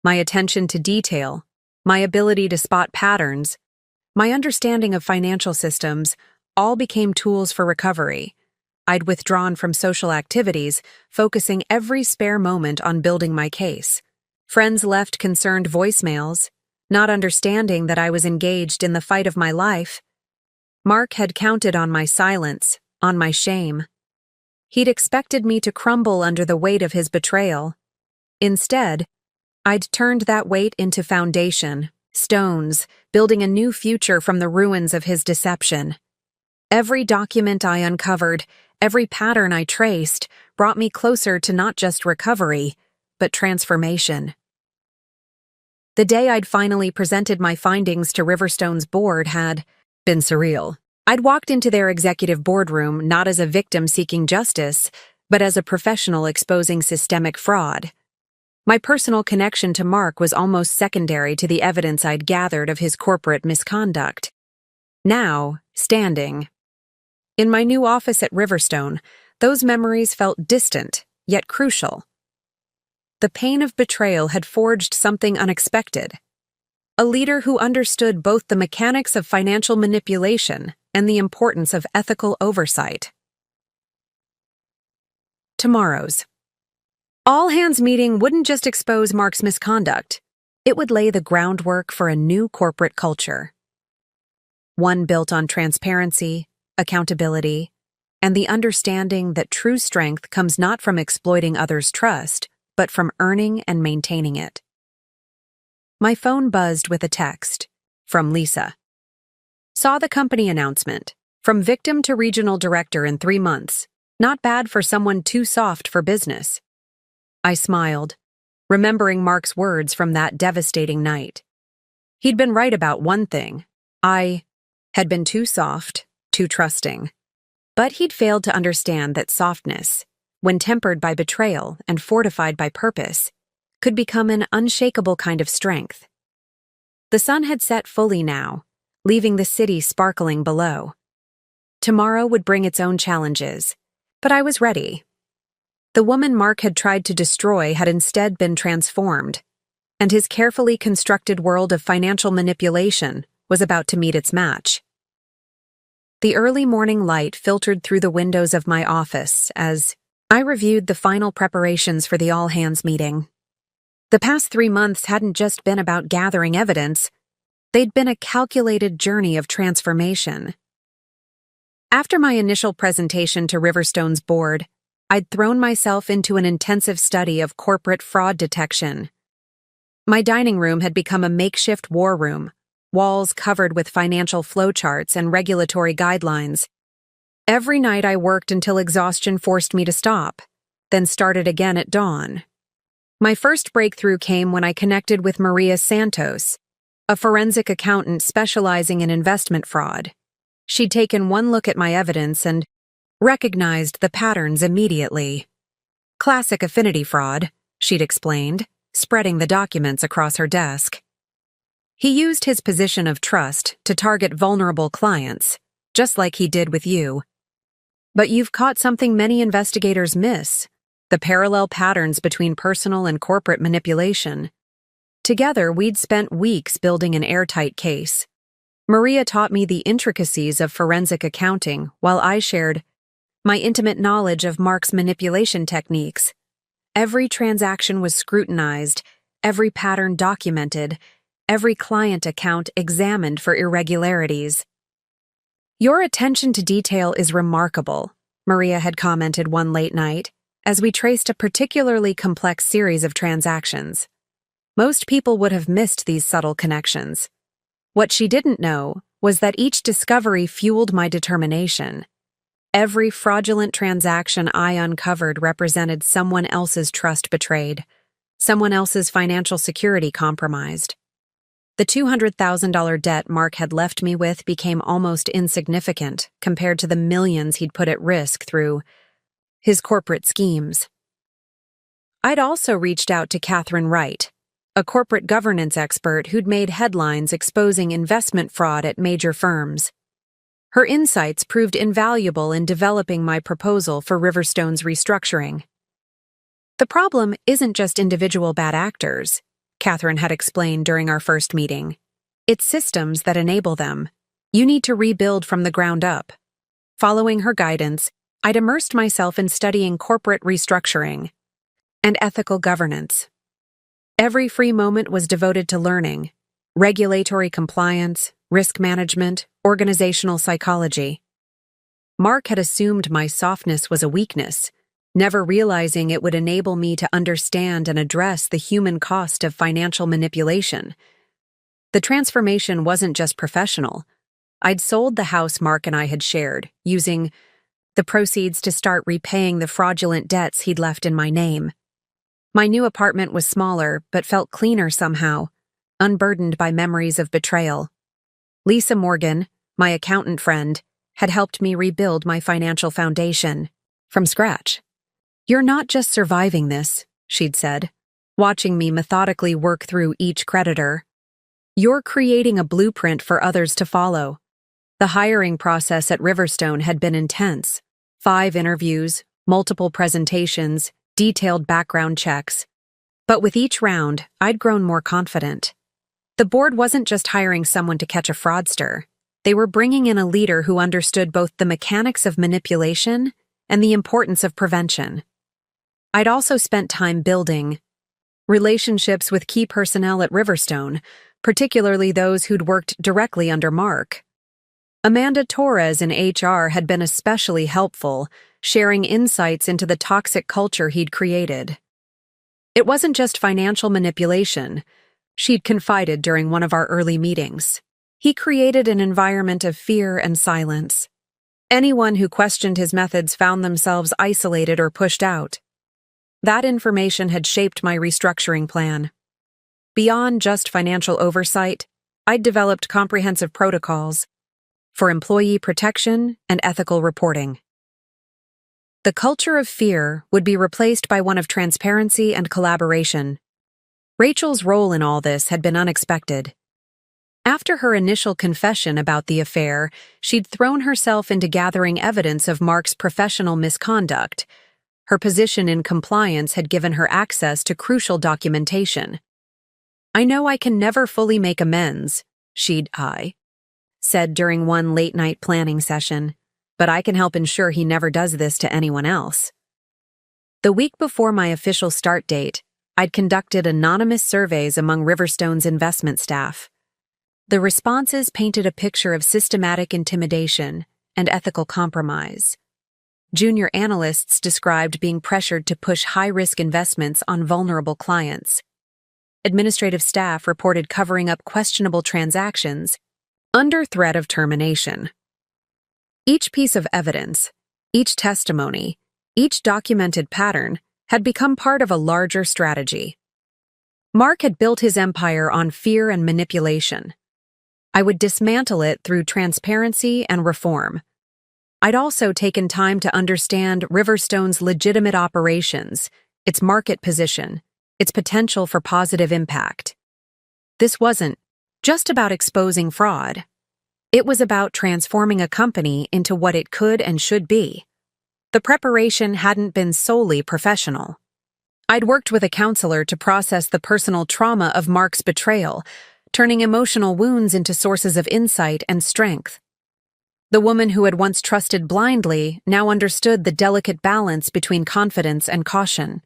My attention to detail, my ability to spot patterns, my understanding of financial systems, all became tools for recovery. I'd withdrawn from social activities, focusing every spare moment on building my case. Friends left concerned voicemails, not understanding that I was engaged in the fight of my life. Mark had counted on my silence, on my shame. He'd expected me to crumble under the weight of his betrayal. Instead, I'd turned that weight into foundation, stones, building a new future from the ruins of his deception. Every document I uncovered, every pattern I traced, brought me closer to not just recovery, but transformation. The day I'd finally presented my findings to Riverstone's board had been surreal. I'd walked into their executive boardroom not as a victim seeking justice, but as a professional exposing systemic fraud. My personal connection to Mark was almost secondary to the evidence I'd gathered of his corporate misconduct. Now, standing in my new office at Riverstone, those memories felt distant, yet crucial. The pain of betrayal had forged something unexpected. A leader who understood both the mechanics of financial manipulation and the importance of ethical oversight. Tomorrow's all-hands meeting wouldn't just expose Mark's misconduct, it would lay the groundwork for a new corporate culture. One built on transparency, accountability, and the understanding that true strength comes not from exploiting others' trust, but from earning and maintaining it. My phone buzzed with a text from Lisa. Saw the company announcement. From victim to regional director in 3 months. Not bad for someone too soft for business. I smiled, remembering Mark's words from that devastating night. He'd been right about one thing. I had been too soft, too trusting. But he'd failed to understand that softness, when tempered by betrayal and fortified by purpose, could become an unshakable kind of strength. The sun had set fully now, leaving the city sparkling below. Tomorrow would bring its own challenges, but I was ready. The woman Mark had tried to destroy had instead been transformed, and his carefully constructed world of financial manipulation was about to meet its match. The early morning light filtered through the windows of my office as I reviewed the final preparations for the all-hands meeting. The past 3 months hadn't just been about gathering evidence, they'd been a calculated journey of transformation. After my initial presentation to Riverstone's board, I'd thrown myself into an intensive study of corporate fraud detection. My dining room had become a makeshift war room, walls covered with financial flowcharts and regulatory guidelines. Every night I worked until exhaustion forced me to stop, then started again at dawn. My first breakthrough came when I connected with Maria Santos, a forensic accountant specializing in investment fraud. She'd taken one look at my evidence and recognized the patterns immediately. Classic affinity fraud, she'd explained, spreading the documents across her desk. He used his position of trust to target vulnerable clients, just like he did with you. But you've caught something many investigators miss: the parallel patterns between personal and corporate manipulation. Together, we'd spent weeks building an airtight case. Maria taught me the intricacies of forensic accounting, while I shared my intimate knowledge of Mark's manipulation techniques. Every transaction was scrutinized, every pattern documented, every client account examined for irregularities. "Your attention to detail is remarkable," Maria had commented one late night, as we traced a particularly complex series of transactions. Most people would have missed these subtle connections. What she didn't know was that each discovery fueled my determination. Every fraudulent transaction I uncovered represented someone else's trust betrayed, someone else's financial security compromised. The $200,000 debt Mark had left me with became almost insignificant compared to the millions he'd put at risk through his corporate schemes. I'd also reached out to Catherine Wright, a corporate governance expert who'd made headlines exposing investment fraud at major firms. Her insights proved invaluable in developing my proposal for Riverstone's restructuring. "The problem isn't just individual bad actors," Catherine had explained during our first meeting. "It's systems that enable them. You need to rebuild from the ground up." Following her guidance, I'd immersed myself in studying corporate restructuring and ethical governance. Every free moment was devoted to learning: regulatory compliance, risk management, Organizational psychology. Mark had assumed my softness was a weakness, never realizing it would enable me to understand and address the human cost of financial manipulation. The transformation wasn't just professional. I'd sold the house Mark and I had shared, using the proceeds to start repaying the fraudulent debts he'd left in my name. My new apartment was smaller, but felt cleaner somehow, unburdened by memories of betrayal. Lisa Morgan, my accountant friend, had helped me rebuild my financial foundation from scratch. "You're not just surviving this," she'd said, watching me methodically work through each creditor. "You're creating a blueprint for others to follow." The hiring process at Riverstone had been intense. 5 interviews, multiple presentations, detailed background checks. But with each round, I'd grown more confident. The board wasn't just hiring someone to catch a fraudster. They were bringing in a leader who understood both the mechanics of manipulation and the importance of prevention. I'd also spent time building relationships with key personnel at Riverstone, particularly those who'd worked directly under Mark. Amanda Torres in HR had been especially helpful, sharing insights into the toxic culture he'd created. It wasn't just financial manipulation, she'd confided during one of our early meetings. He created an environment of fear and silence. Anyone who questioned his methods found themselves isolated or pushed out. That information had shaped my restructuring plan. Beyond just financial oversight, I'd developed comprehensive protocols for employee protection and ethical reporting. The culture of fear would be replaced by one of transparency and collaboration. Rachel's role in all this had been unexpected. After her initial confession about the affair, she'd thrown herself into gathering evidence of Mark's professional misconduct. Her position in compliance had given her access to crucial documentation. "I know I can never fully make amends," she'd said during one late-night planning session, "but I can help ensure he never does this to anyone else." The week before my official start date, I'd conducted anonymous surveys among Riverstone's investment staff. The responses painted a picture of systematic intimidation and ethical compromise. Junior analysts described being pressured to push high-risk investments on vulnerable clients. Administrative staff reported covering up questionable transactions under threat of termination. Each piece of evidence, each testimony, each documented pattern had become part of a larger strategy. Mark had built his empire on fear and manipulation. I would dismantle it through transparency and reform. I'd also taken time to understand Riverstone's legitimate operations, its market position, its potential for positive impact. This wasn't just about exposing fraud. It was about transforming a company into what it could and should be. The preparation hadn't been solely professional. I'd worked with a counselor to process the personal trauma of Mark's betrayal, turning emotional wounds into sources of insight and strength. The woman who had once trusted blindly now understood the delicate balance between confidence and caution.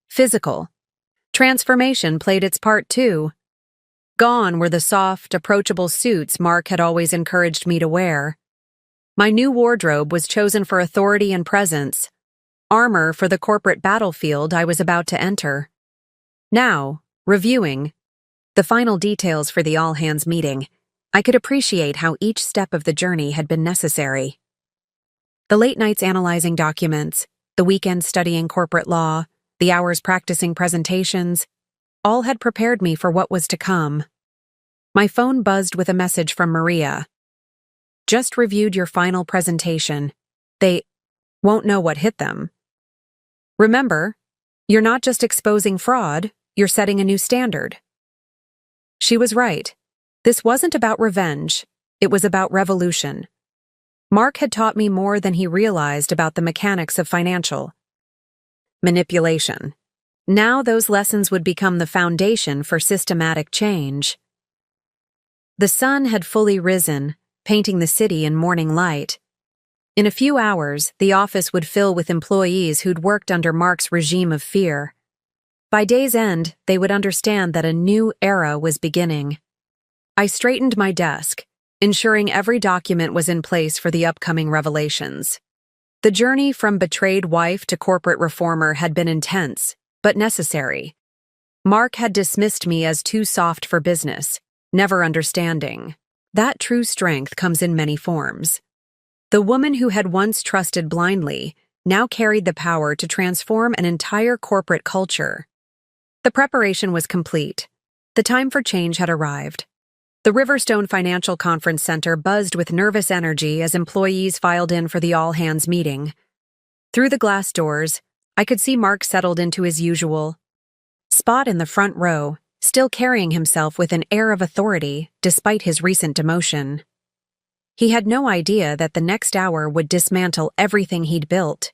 Physical transformation played its part too. Gone were the soft, approachable suits Mark had always encouraged me to wear. My new wardrobe was chosen for authority and presence, armor for the corporate battlefield I was about to enter. Now, reviewing the final details for the all-hands meeting, I could appreciate how each step of the journey had been necessary. The late nights analyzing documents, the weekends studying corporate law, the hours practicing presentations, all had prepared me for what was to come. My phone buzzed with a message from Maria. "Just reviewed your final presentation. They won't know what hit them. Remember, you're not just exposing fraud, you're setting a new standard." She was right. This wasn't about revenge, it was about revolution. Mark had taught me more than he realized about the mechanics of financial manipulation. Now those lessons would become the foundation for systematic change. The sun had fully risen, painting the city in morning light. In a few hours, the office would fill with employees who'd worked under Mark's regime of fear. By day's end, they would understand that a new era was beginning. I straightened my desk, ensuring every document was in place for the upcoming revelations. The journey from betrayed wife to corporate reformer had been intense, but necessary. Mark had dismissed me as too soft for business, never understanding. That true strength comes in many forms. The woman who had once trusted blindly now carried the power to transform an entire corporate culture. The preparation was complete. The time for change had arrived. The Riverstone Financial Conference Center buzzed with nervous energy as employees filed in for the all-hands meeting. Through the glass doors, I could see Mark settled into his usual spot in the front row, still carrying himself with an air of authority despite his recent demotion. He had no idea that the next hour would dismantle everything he'd built.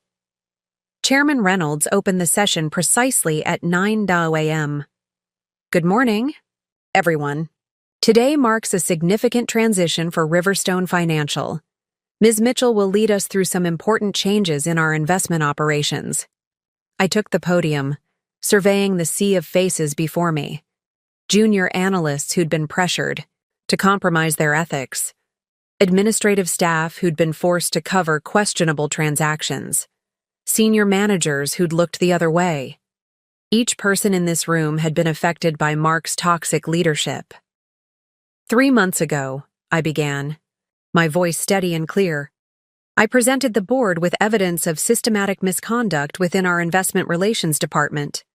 Chairman Reynolds opened the session precisely at 9 a.m. Good morning, everyone. Today marks a significant transition for Riverstone Financial. Ms. Mitchell will lead us through some important changes in our investment operations. I took the podium, surveying the sea of faces before me. Junior analysts who'd been pressured to compromise their ethics. Administrative staff who'd been forced to cover questionable transactions. Senior managers who'd looked the other way. Each person in this room had been affected by Mark's toxic leadership. 3 months ago, I began, my voice steady and clear. I presented the board with evidence of systematic misconduct within our investment relations department.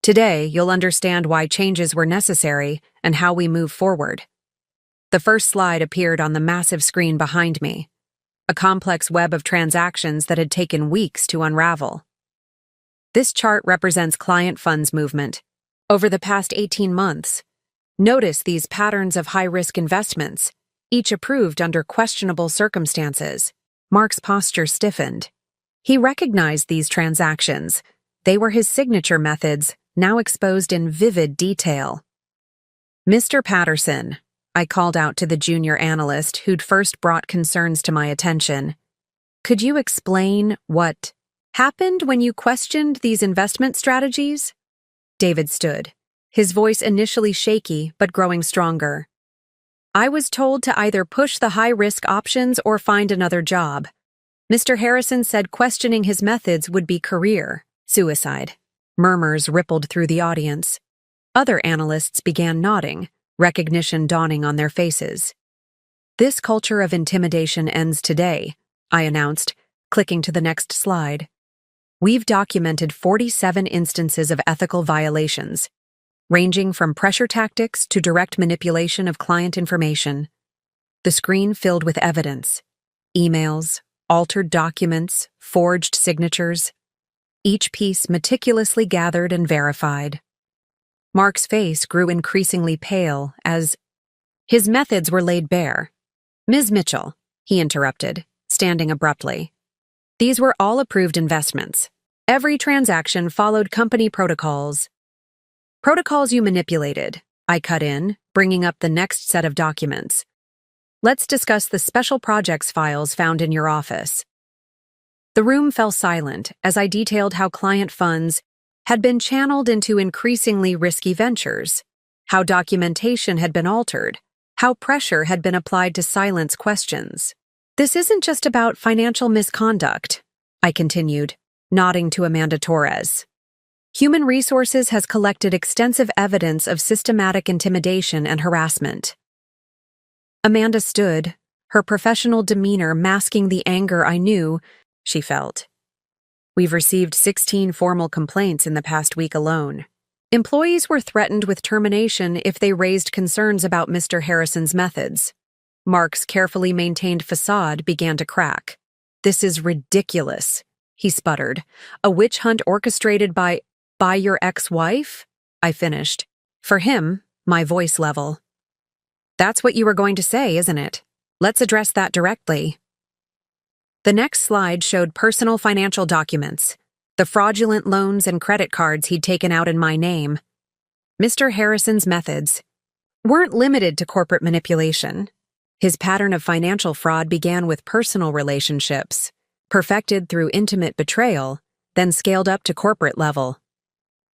Today, you'll understand why changes were necessary and how we move forward. The first slide appeared on the massive screen behind me, a complex web of transactions that had taken weeks to unravel. This chart represents client funds movement over the past 18 months. Notice these patterns of high-risk investments, each approved under questionable circumstances. Mark's posture stiffened. He recognized these transactions. They were his signature methods, now exposed in vivid detail. Mr. Patterson, I called out to the junior analyst who'd first brought concerns to my attention. Could you explain what happened when you questioned these investment strategies? David stood, his voice initially shaky but growing stronger. I was told to either push the high-risk options or find another job. Mr. Harrison said questioning his methods would be career suicide. Murmurs rippled through the audience. Other analysts began nodding, recognition dawning on their faces. This culture of intimidation ends today, I announced, clicking to the next slide. We've documented 47 instances of ethical violations, ranging from pressure tactics to direct manipulation of client information. The screen filled with evidence. Emails, altered documents, forged signatures. Each piece meticulously gathered and verified. Mark's face grew increasingly pale as his methods were laid bare. Ms. Mitchell, he interrupted, standing abruptly. These were all approved investments. Every transaction followed company protocols. Protocols you manipulated, I cut in, bringing up the next set of documents. Let's discuss the special projects files found in your office. The room fell silent as I detailed how client funds had been channeled into increasingly risky ventures, how documentation had been altered, how pressure had been applied to silence questions. This isn't just about financial misconduct, I continued, nodding to Amanda Torres. Human Resources has collected extensive evidence of systematic intimidation and harassment. Amanda stood, her professional demeanor masking the anger I knew she felt. We've received 16 formal complaints in the past week alone. Employees were threatened with termination if they raised concerns about Mr. Harrison's methods. Mark's carefully maintained facade began to crack. This is ridiculous, he sputtered. A witch hunt orchestrated by your ex-wife? I finished. For him, my voice level. That's what you were going to say, isn't it? Let's address that directly. The next slide showed personal financial documents, the fraudulent loans and credit cards he'd taken out in my name. Mr. Harrison's methods weren't limited to corporate manipulation. His pattern of financial fraud began with personal relationships, perfected through intimate betrayal, then scaled up to corporate level.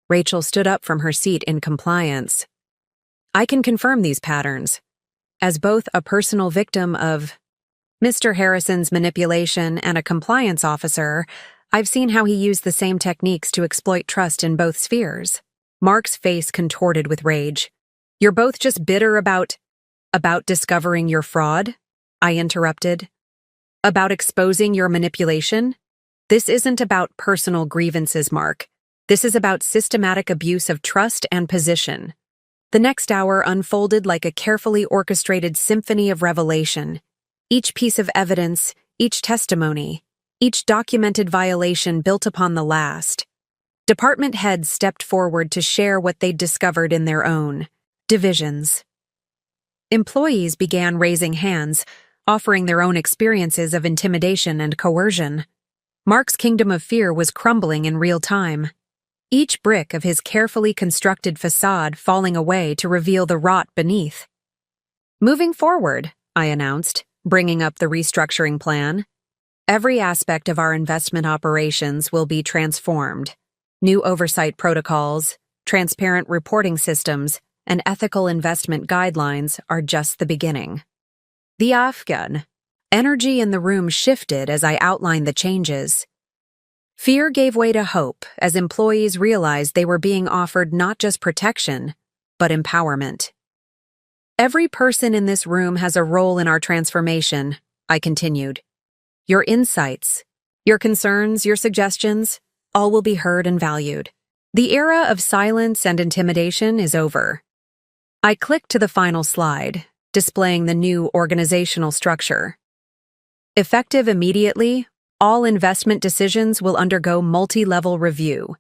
Rachel stood up from her seat in compliance. I can confirm these patterns. as both a personal victim of Mr. Harrison's manipulation and a compliance officer, I've seen how he used the same techniques to exploit trust in both spheres. Mark's face contorted with rage. You're both just bitter about discovering your fraud? I interrupted. About exposing your manipulation? This isn't about personal grievances, Mark. This is about systematic abuse of trust and position. The next hour unfolded like a carefully orchestrated symphony of revelation. Each piece of evidence, each testimony, each documented violation built upon the last. Department heads stepped forward to share what they'd discovered in their own divisions. Employees began raising hands, offering their own experiences of intimidation and coercion. Mark's kingdom of fear was crumbling in real time, each brick of his carefully constructed facade falling away to reveal the rot beneath. Moving forward, I announced, bringing up the restructuring plan. Every aspect of our investment operations will be transformed. New oversight protocols, transparent reporting systems, and ethical investment guidelines are just the beginning. The Afghan energy in the room shifted as I outlined the changes. Fear gave way to hope as employees realized they were being offered not just protection, but empowerment. Every person in this room has a role in our transformation, I continued. Your insights, your concerns, your suggestions, all will be heard and valued. The era of silence and intimidation is over. I clicked to the final slide, displaying the new organizational structure. Effective immediately, all investment decisions will undergo multi-level review.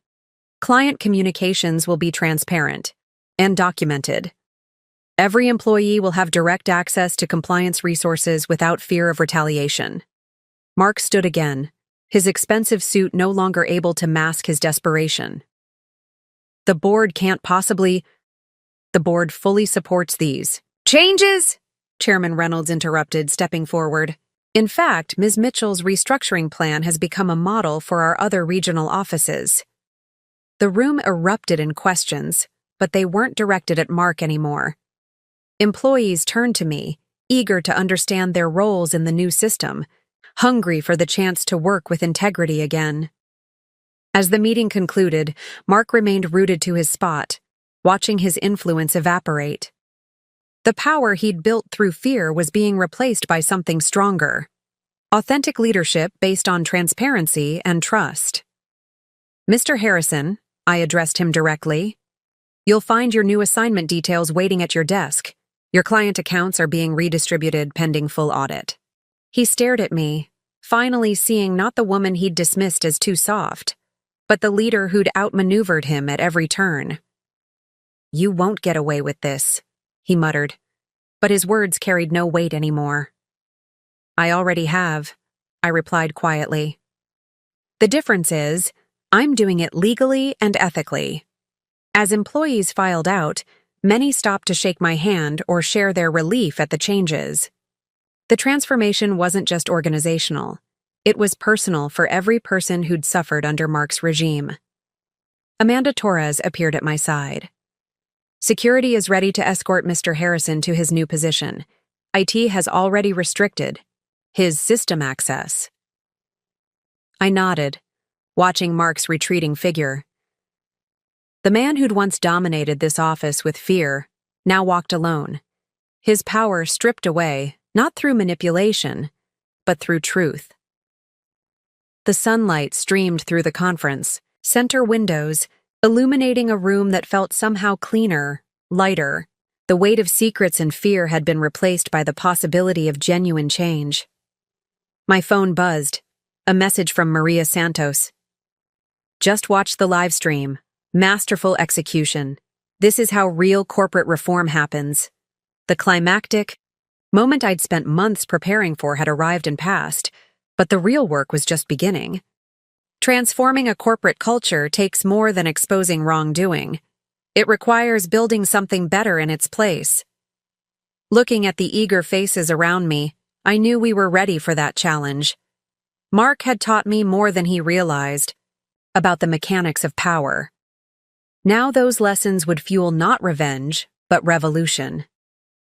Client communications will be transparent and documented. Every employee will have direct access to compliance resources without fear of retaliation. Mark stood again, his expensive suit no longer able to mask his desperation. The board can't possibly... The board fully supports these changes, Chairman Reynolds interrupted, stepping forward. In fact, Ms. Mitchell's restructuring plan has become a model for our other regional offices. The room erupted in questions, but they weren't directed at Mark anymore. Employees turned to me, eager to understand their roles in the new system, hungry for the chance to work with integrity again. As the meeting concluded, Mark remained rooted to his spot, watching his influence evaporate. The power he'd built through fear was being replaced by something stronger. Authentic leadership based on transparency and trust. Mr. Harrison, I addressed him directly, you'll find your new assignment details waiting at your desk. Your client accounts are being redistributed pending full audit. He stared at me, finally seeing not the woman he'd dismissed as too soft, but the leader who'd outmaneuvered him at every turn. You won't get away with this, he muttered, but his words carried no weight anymore. I already have, I replied quietly. The difference is, I'm doing it legally and ethically. As employees filed out, many stopped to shake my hand or share their relief at the changes. The transformation wasn't just organizational. It was personal for every person who'd suffered under Mark's regime. Amanda Torres appeared at my side. Security is ready to escort Mr. Harrison to his new position. IT has already restricted his system access. I nodded, watching Mark's retreating figure. The man who'd once dominated this office with fear now walked alone, his power stripped away, not through manipulation, but through truth. The sunlight streamed through the conference center windows, illuminating a room that felt somehow cleaner, lighter. The weight of secrets and fear had been replaced by the possibility of genuine change. My phone buzzed, a message from Maria Santos. Just watch the live stream. Masterful execution. This is how real corporate reform happens. The climactic moment I'd spent months preparing for had arrived and passed, but the real work was just beginning. Transforming a corporate culture takes more than exposing wrongdoing. It requires building something better in its place. Looking at the eager faces around me, I knew we were ready for that challenge. Mark had taught me more than he realized about the mechanics of power. Now those lessons would fuel not revenge, but revolution.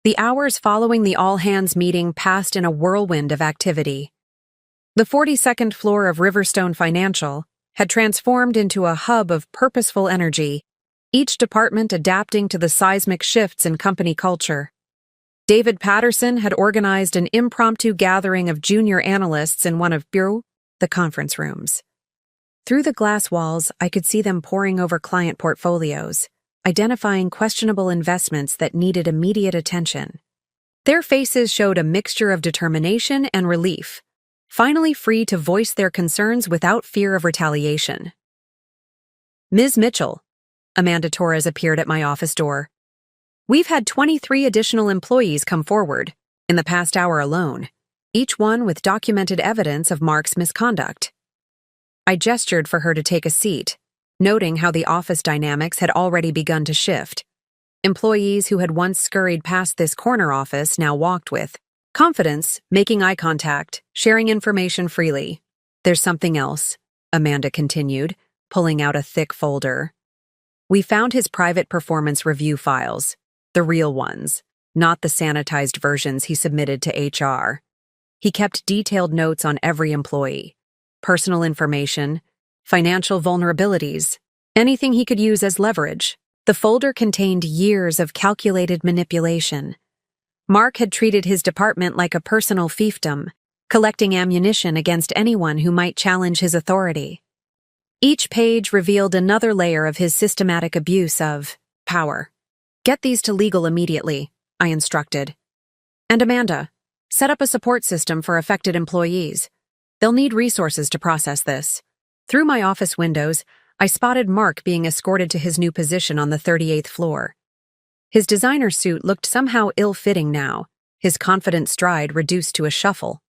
The hours following the all-hands meeting passed in a whirlwind of activity. The 42nd floor of Riverstone Financial had transformed into a hub of purposeful energy, each department adapting to the seismic shifts in company culture. David Patterson had organized an impromptu gathering of junior analysts in one of the conference rooms. Through the glass walls, I could see them poring over client portfolios, identifying questionable investments that needed immediate attention. Their faces showed a mixture of determination and relief, finally free to voice their concerns without fear of retaliation. "Ms. Mitchell," Amanda Torres appeared at my office door. "We've had 23 additional employees come forward in the past hour alone, each one with documented evidence of Mark's misconduct." I gestured for her to take a seat, noting how the office dynamics had already begun to shift. Employees who had once scurried past this corner office now walked with confidence, making eye contact, sharing information freely. "There's something else," Amanda continued, pulling out a thick folder. "We found his private performance review files, the real ones, not the sanitized versions he submitted to HR. He kept detailed notes on every employee, personal information, financial vulnerabilities, anything he could use as leverage." The folder contained years of calculated manipulation. Mark had treated his department like a personal fiefdom, collecting ammunition against anyone who might challenge his authority. Each page revealed another layer of his systematic abuse of power. "Get these to legal immediately," I instructed. "And Amanda, set up a support system for affected employees. They'll need resources to process this." Through my office windows, I spotted Mark being escorted to his new position on the 38th floor. His designer suit looked somehow ill-fitting now, his confident stride reduced to a shuffle.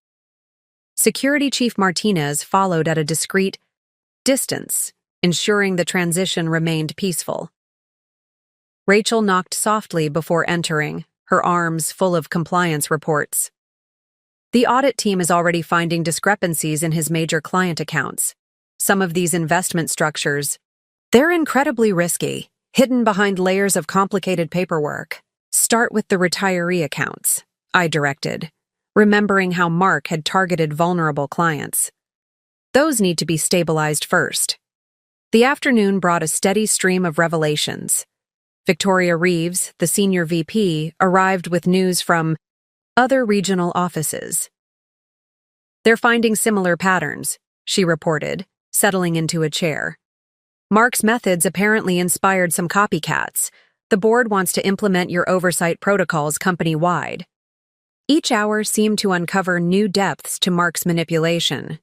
Security Chief Martinez followed at a discreet distance, ensuring the transition remained peaceful. Rachel knocked softly before entering, her arms full of compliance reports. "The audit team is already finding discrepancies in his major client accounts. Some of these investment structures, they're incredibly risky, hidden behind layers of complicated paperwork. Start with the retiree accounts," I directed, remembering how Mark had targeted vulnerable clients. "Those need to be stabilized first." The afternoon brought a steady stream of revelations. Victoria Reeves, the senior VP, arrived with news from other regional offices. "They're finding similar patterns," she reported, settling into a chair. "Mark's methods apparently inspired some copycats. The board wants to implement your oversight protocols company-wide." Each hour seemed to uncover new depths to Mark's manipulation.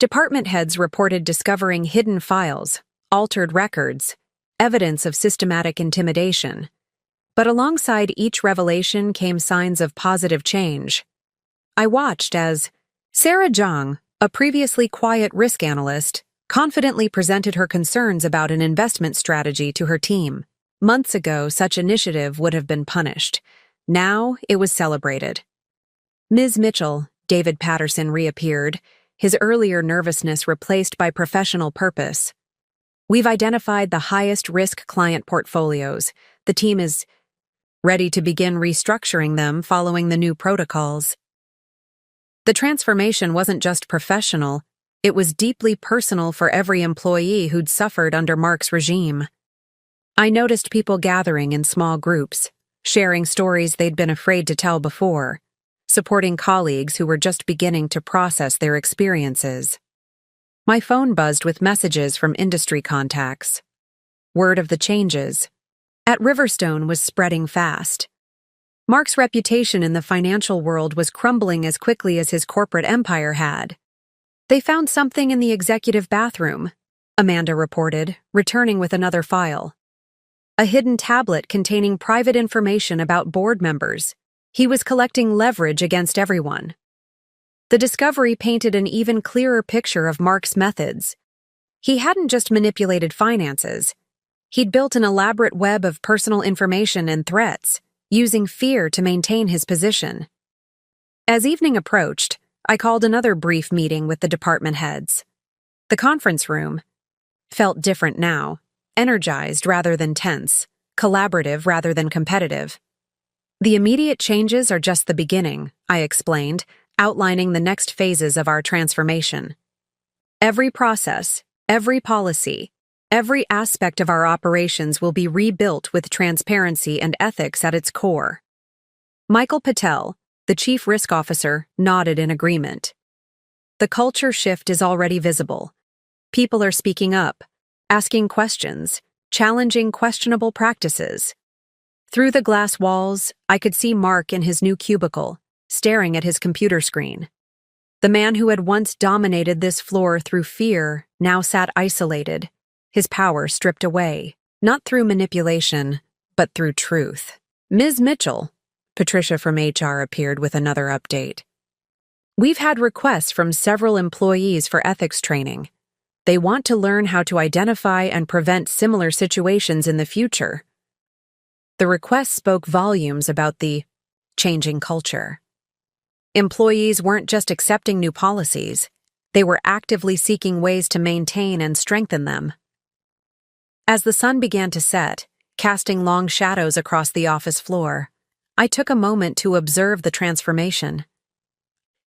Department heads reported discovering hidden files, altered records, evidence of systematic intimidation. But alongside each revelation came signs of positive change. I watched as Sarah Zhang, a previously quiet risk analyst, confidently presented her concerns about an investment strategy to her team. Months ago, such initiative would have been punished. Now, it was celebrated. "Ms. Mitchell," David Patterson reappeared, his earlier nervousness replaced by professional purpose. "We've identified the highest-risk client portfolios. The team is ready to begin restructuring them following the new protocols." The transformation wasn't just professional, it was deeply personal for every employee who'd suffered under Mark's regime. I noticed people gathering in small groups, sharing stories they'd been afraid to tell before, supporting colleagues who were just beginning to process their experiences. My phone buzzed with messages from industry contacts. Word of the changes at Riverstone was spreading fast. Mark's reputation in the financial world was crumbling as quickly as his corporate empire had. "They found something in the executive bathroom," Amanda reported, returning with another file. "A hidden tablet containing private information about board members. He was collecting leverage against everyone." The discovery painted an even clearer picture of Mark's methods. He hadn't just manipulated finances. He'd built an elaborate web of personal information and threats, using fear to maintain his position. As evening approached, I called another brief meeting with the department heads. The conference room felt different now, energized rather than tense, collaborative rather than competitive. The immediate changes are just the beginning, I explained, outlining the next phases of our transformation. Every process, every policy, every aspect of our operations will be rebuilt with transparency and ethics at its core. Michael Patel, the Chief Risk Officer, nodded in agreement. The culture shift is already visible. People are speaking up, asking questions, challenging questionable practices. Through the glass walls, I could see Mark in his new cubicle, staring at his computer screen. The man who had once dominated this floor through fear now sat isolated, his power stripped away, not through manipulation, but through truth. Ms. Mitchell, Patricia from HR appeared with another update. We've had requests from several employees for ethics training. They want to learn how to identify and prevent similar situations in the future. The request spoke volumes about the changing culture. Employees weren't just accepting new policies, they were actively seeking ways to maintain and strengthen them. As the sun began to set, casting long shadows across the office floor, I took a moment to observe the transformation.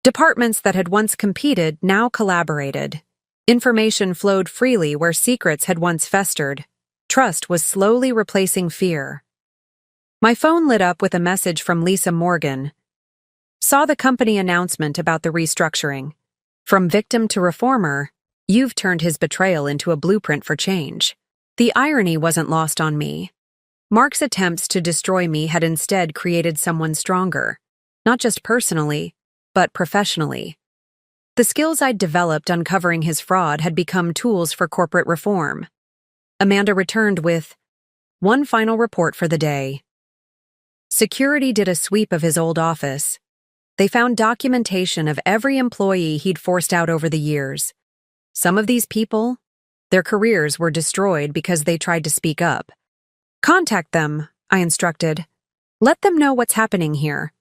Departments that had once competed now collaborated. Information flowed freely where secrets had once festered. Trust was slowly replacing fear. My phone lit up with a message from Lisa Morgan. Saw the company announcement about the restructuring. From victim to reformer, you've turned his betrayal into a blueprint for change. The irony wasn't lost on me. Mark's attempts to destroy me had instead created someone stronger, not just personally, but professionally. The skills I'd developed uncovering his fraud had become tools for corporate reform. Amanda returned with one final report for the day. Security did a sweep of his old office. They found documentation of every employee he'd forced out over the years. Some of these people, their careers were destroyed because they tried to speak up. Contact them, I instructed. Let them know what's happening here.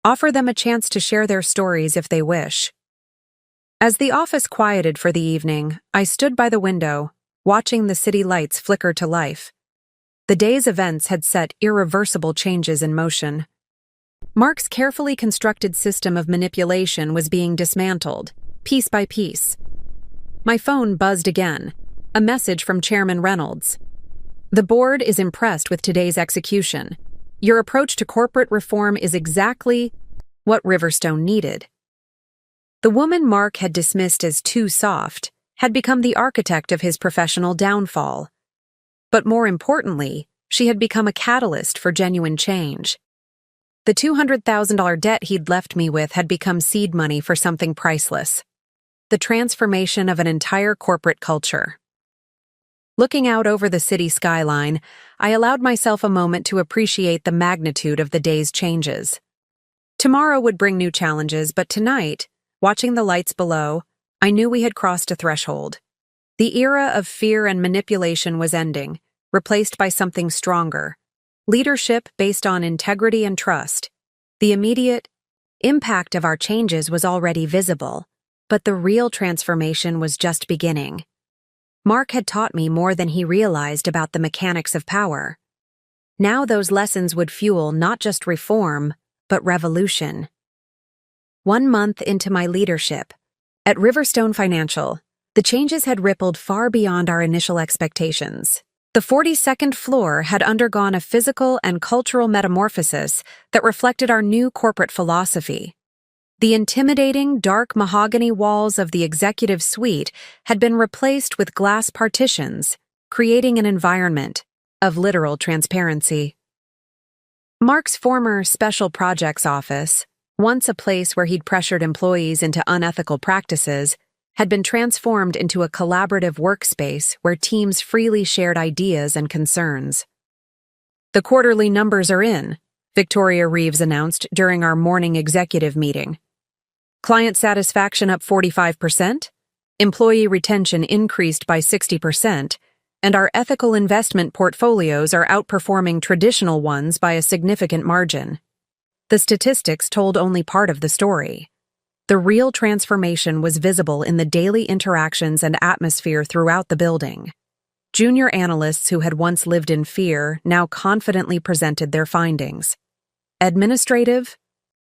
Offer them a chance to share their stories if they wish. As the office quieted for the evening, I stood by the window, watching the city lights flicker to life. The day's events had set irreversible changes in motion. Mark's carefully constructed system of manipulation was being dismantled, piece by piece. My phone buzzed again, a message from Chairman Reynolds. The board is impressed with today's execution. Your approach to corporate reform is exactly what Riverstone needed. The woman Mark had dismissed as too soft had become the architect of his professional downfall. But more importantly, she had become a catalyst for genuine change. The $200,000 debt he'd left me with had become seed money for something priceless. The transformation of an entire corporate culture. Looking out over the city skyline, I allowed myself a moment to appreciate the magnitude of the day's changes. Tomorrow would bring new challenges, but tonight, watching the lights below, I knew we had crossed a threshold. The era of fear and manipulation was ending, replaced by something stronger. Leadership based on integrity and trust. The immediate impact of our changes was already visible, but the real transformation was just beginning. Mark had taught me more than he realized about the mechanics of power. Now those lessons would fuel not just reform, but revolution. 1 month into my leadership, at Riverstone Financial, the changes had rippled far beyond our initial expectations. The 42nd floor had undergone a physical and cultural metamorphosis that reflected our new corporate philosophy. The intimidating, dark mahogany walls of the executive suite had been replaced with glass partitions, creating an environment of literal transparency. Mark's former special projects office, once a place where he'd pressured employees into unethical practices, had been transformed into a collaborative workspace where teams freely shared ideas and concerns. The quarterly numbers are in, Victoria Reeves announced during our morning executive meeting. Client satisfaction up 45%, employee retention increased by 60%, and our ethical investment portfolios are outperforming traditional ones by a significant margin. The statistics told only part of the story. The real transformation was visible in the daily interactions and atmosphere throughout the building. Junior analysts who had once lived in fear now confidently presented their findings. Administrative.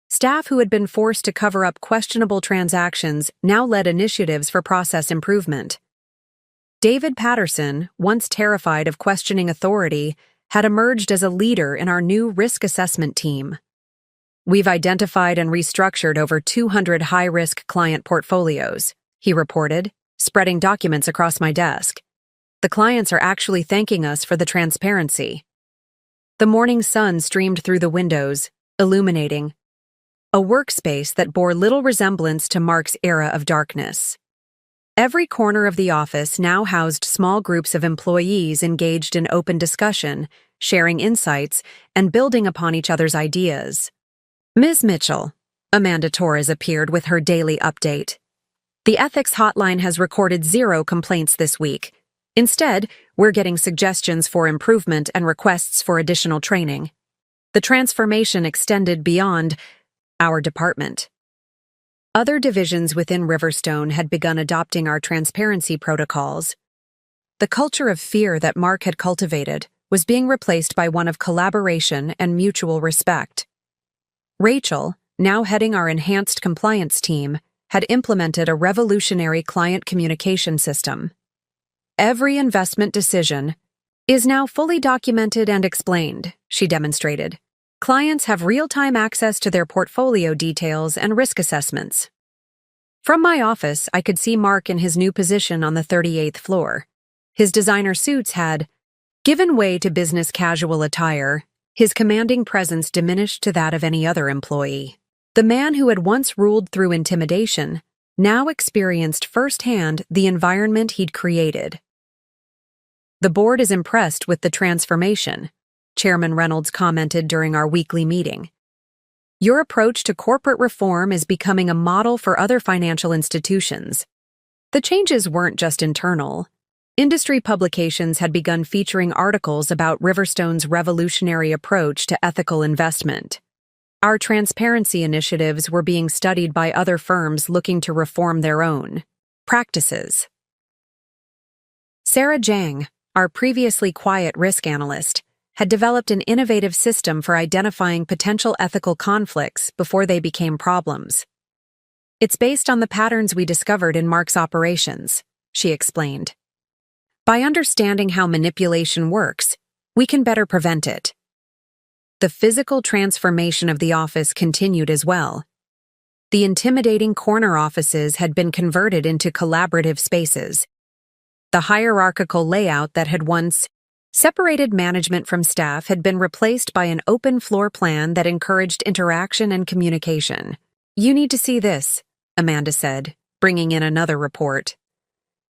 Staff who had been forced to cover up questionable transactions now led initiatives for process improvement. David Patterson, once terrified of questioning authority, had emerged as a leader in our new risk assessment team. We've identified and restructured over 200 high-risk client portfolios, he reported, spreading documents across my desk. The clients are actually thanking us for the transparency. The morning sun streamed through the windows, illuminating a workspace that bore little resemblance to Mark's era of darkness. Every corner of the office now housed small groups of employees engaged in open discussion, sharing insights, and building upon each other's ideas. Ms. Mitchell, Amanda Torres appeared with her daily update. The ethics hotline has recorded 0 complaints this week. Instead, we're getting suggestions for improvement and requests for additional training. The transformation extended beyond our department. Other divisions within Riverstone had begun adopting our transparency protocols. The culture of fear that Mark had cultivated was being replaced by one of collaboration and mutual respect. Rachel, now heading our enhanced compliance team, had implemented a revolutionary client communication system. Every investment decision is now fully documented and explained, she demonstrated. Clients have real-time access to their portfolio details and risk assessments. From my office, I could see Mark in his new position on the 38th floor. His designer suits had given way to business casual attire. His commanding presence diminished to that of any other employee. The man who had once ruled through intimidation now experienced firsthand the environment he'd created. The board is impressed with the transformation, Chairman Reynolds commented during our weekly meeting. Your approach to corporate reform is becoming a model for other financial institutions. The changes weren't just internal. Industry publications had begun featuring articles about Riverstone's revolutionary approach to ethical investment. Our transparency initiatives were being studied by other firms looking to reform their own practices. Sarah Zhang, our previously quiet risk analyst, had developed an innovative system for identifying potential ethical conflicts before they became problems. It's based on the patterns we discovered in Mark's operations, she explained. By understanding how manipulation works, we can better prevent it. The physical transformation of the office continued as well. The intimidating corner offices had been converted into collaborative spaces. The hierarchical layout that had once separated management from staff had been replaced by an open floor plan that encouraged interaction and communication. You need to see this, Amanda said, bringing in another report.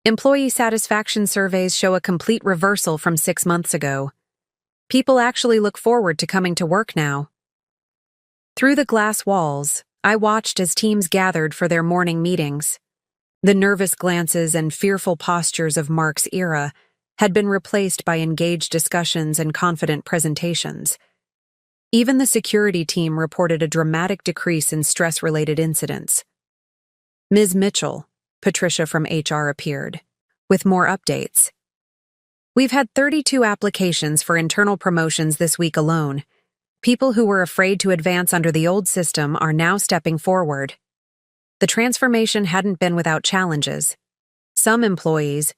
Employee satisfaction surveys show a complete reversal from 6 months ago. People actually look forward to coming to work now. Through the glass walls, I watched as teams gathered for their morning meetings. The nervous glances and fearful postures of Mark's era had been replaced by engaged discussions and confident presentations. Even the security team reported a dramatic decrease in stress-related incidents. Ms. Mitchell, Patricia from HR, appeared, with more updates. We've had 32 applications for internal promotions this week alone. People who were afraid to advance under the old system are now stepping forward. The transformation hadn't been without challenges. Some employees,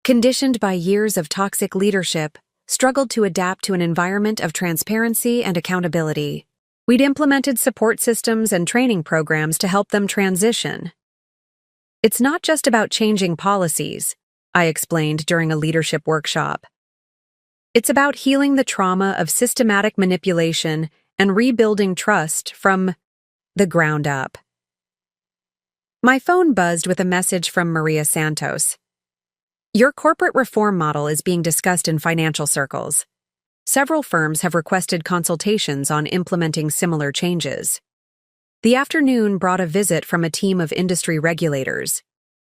conditioned by years of toxic leadership, struggled to adapt to an environment of transparency and accountability. We'd implemented support systems and training programs to help them transition. It's not just about changing policies, I explained during a leadership workshop. It's about healing the trauma of systematic manipulation and rebuilding trust from the ground up. My phone buzzed with a message from Maria Santos. Your corporate reform model is being discussed in financial circles. Several firms have requested consultations on implementing similar changes. The afternoon brought a visit from a team of industry regulators.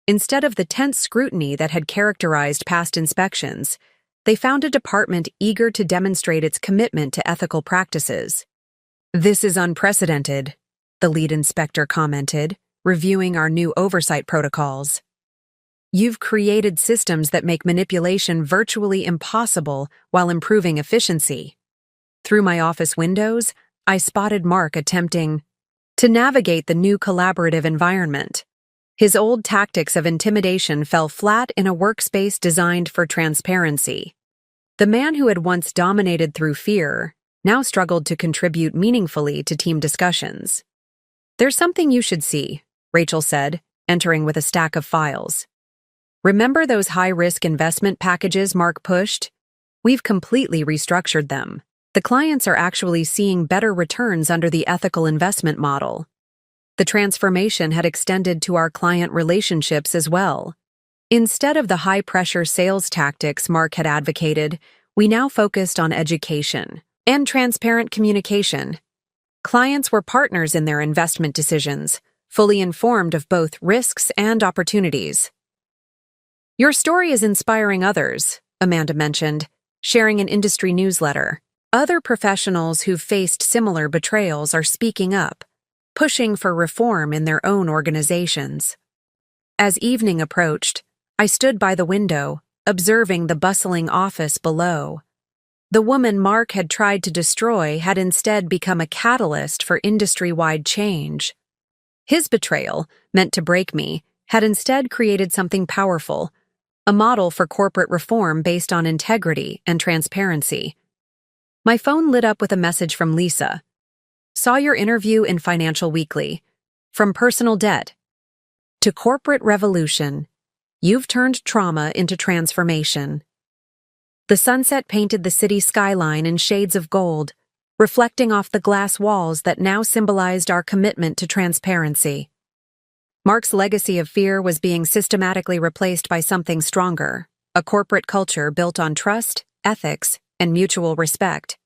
Instead of the tense scrutiny that had characterized past inspections, they found a department eager to demonstrate its commitment to ethical practices. This is unprecedented, the lead inspector commented, reviewing our new oversight protocols. You've created systems that make manipulation virtually impossible while improving efficiency. Through my office windows, I spotted Mark attempting to navigate the new collaborative environment. His old tactics of intimidation fell flat in a workspace designed for transparency. The man who had once dominated through fear now struggled to contribute meaningfully to team discussions. "There's something you should see," Rachel said, entering with a stack of files. "Remember those high-risk investment packages Mark pushed? We've completely restructured them. The clients are actually seeing better returns under the ethical investment model." The transformation had extended to our client relationships as well. Instead of the high-pressure sales tactics Mark had advocated, we now focused on education and transparent communication. Clients were partners in their investment decisions, fully informed of both risks and opportunities. "Your story is inspiring others," Amanda mentioned, sharing an industry newsletter. "Other professionals who've faced similar betrayals are speaking up, pushing for reform in their own organizations." As evening approached, I stood by the window, observing the bustling office below. The woman Mark had tried to destroy had instead become a catalyst for industry-wide change. His betrayal, meant to break me, had instead created something powerful, a model for corporate reform based on integrity and transparency. My phone lit up with a message from Lisa. "Saw your interview in Financial Weekly. From personal debt to corporate revolution, you've turned trauma into transformation." The sunset painted the city skyline in shades of gold, reflecting off the glass walls that now symbolized our commitment to transparency. Mark's legacy of fear was being systematically replaced by something stronger, a corporate culture built on trust, ethics, and mutual respect.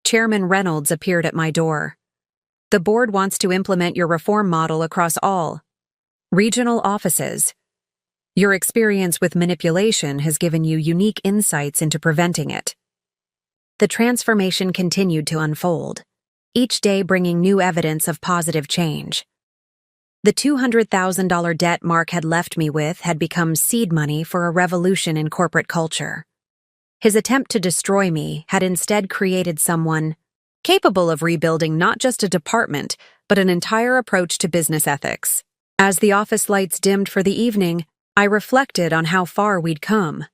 Chairman Reynolds appeared at my door. "The board wants to implement your reform model across all regional offices. Your experience with manipulation has given you unique insights into preventing it." The transformation continued to unfold, each day bringing new evidence of positive change. The $200,000 debt Mark had left me with had become seed money for a revolution in corporate culture. His attempt to destroy me had instead created someone capable of rebuilding not just a department, but an entire approach to business ethics. As the office lights dimmed for the evening, I reflected on how far we'd come.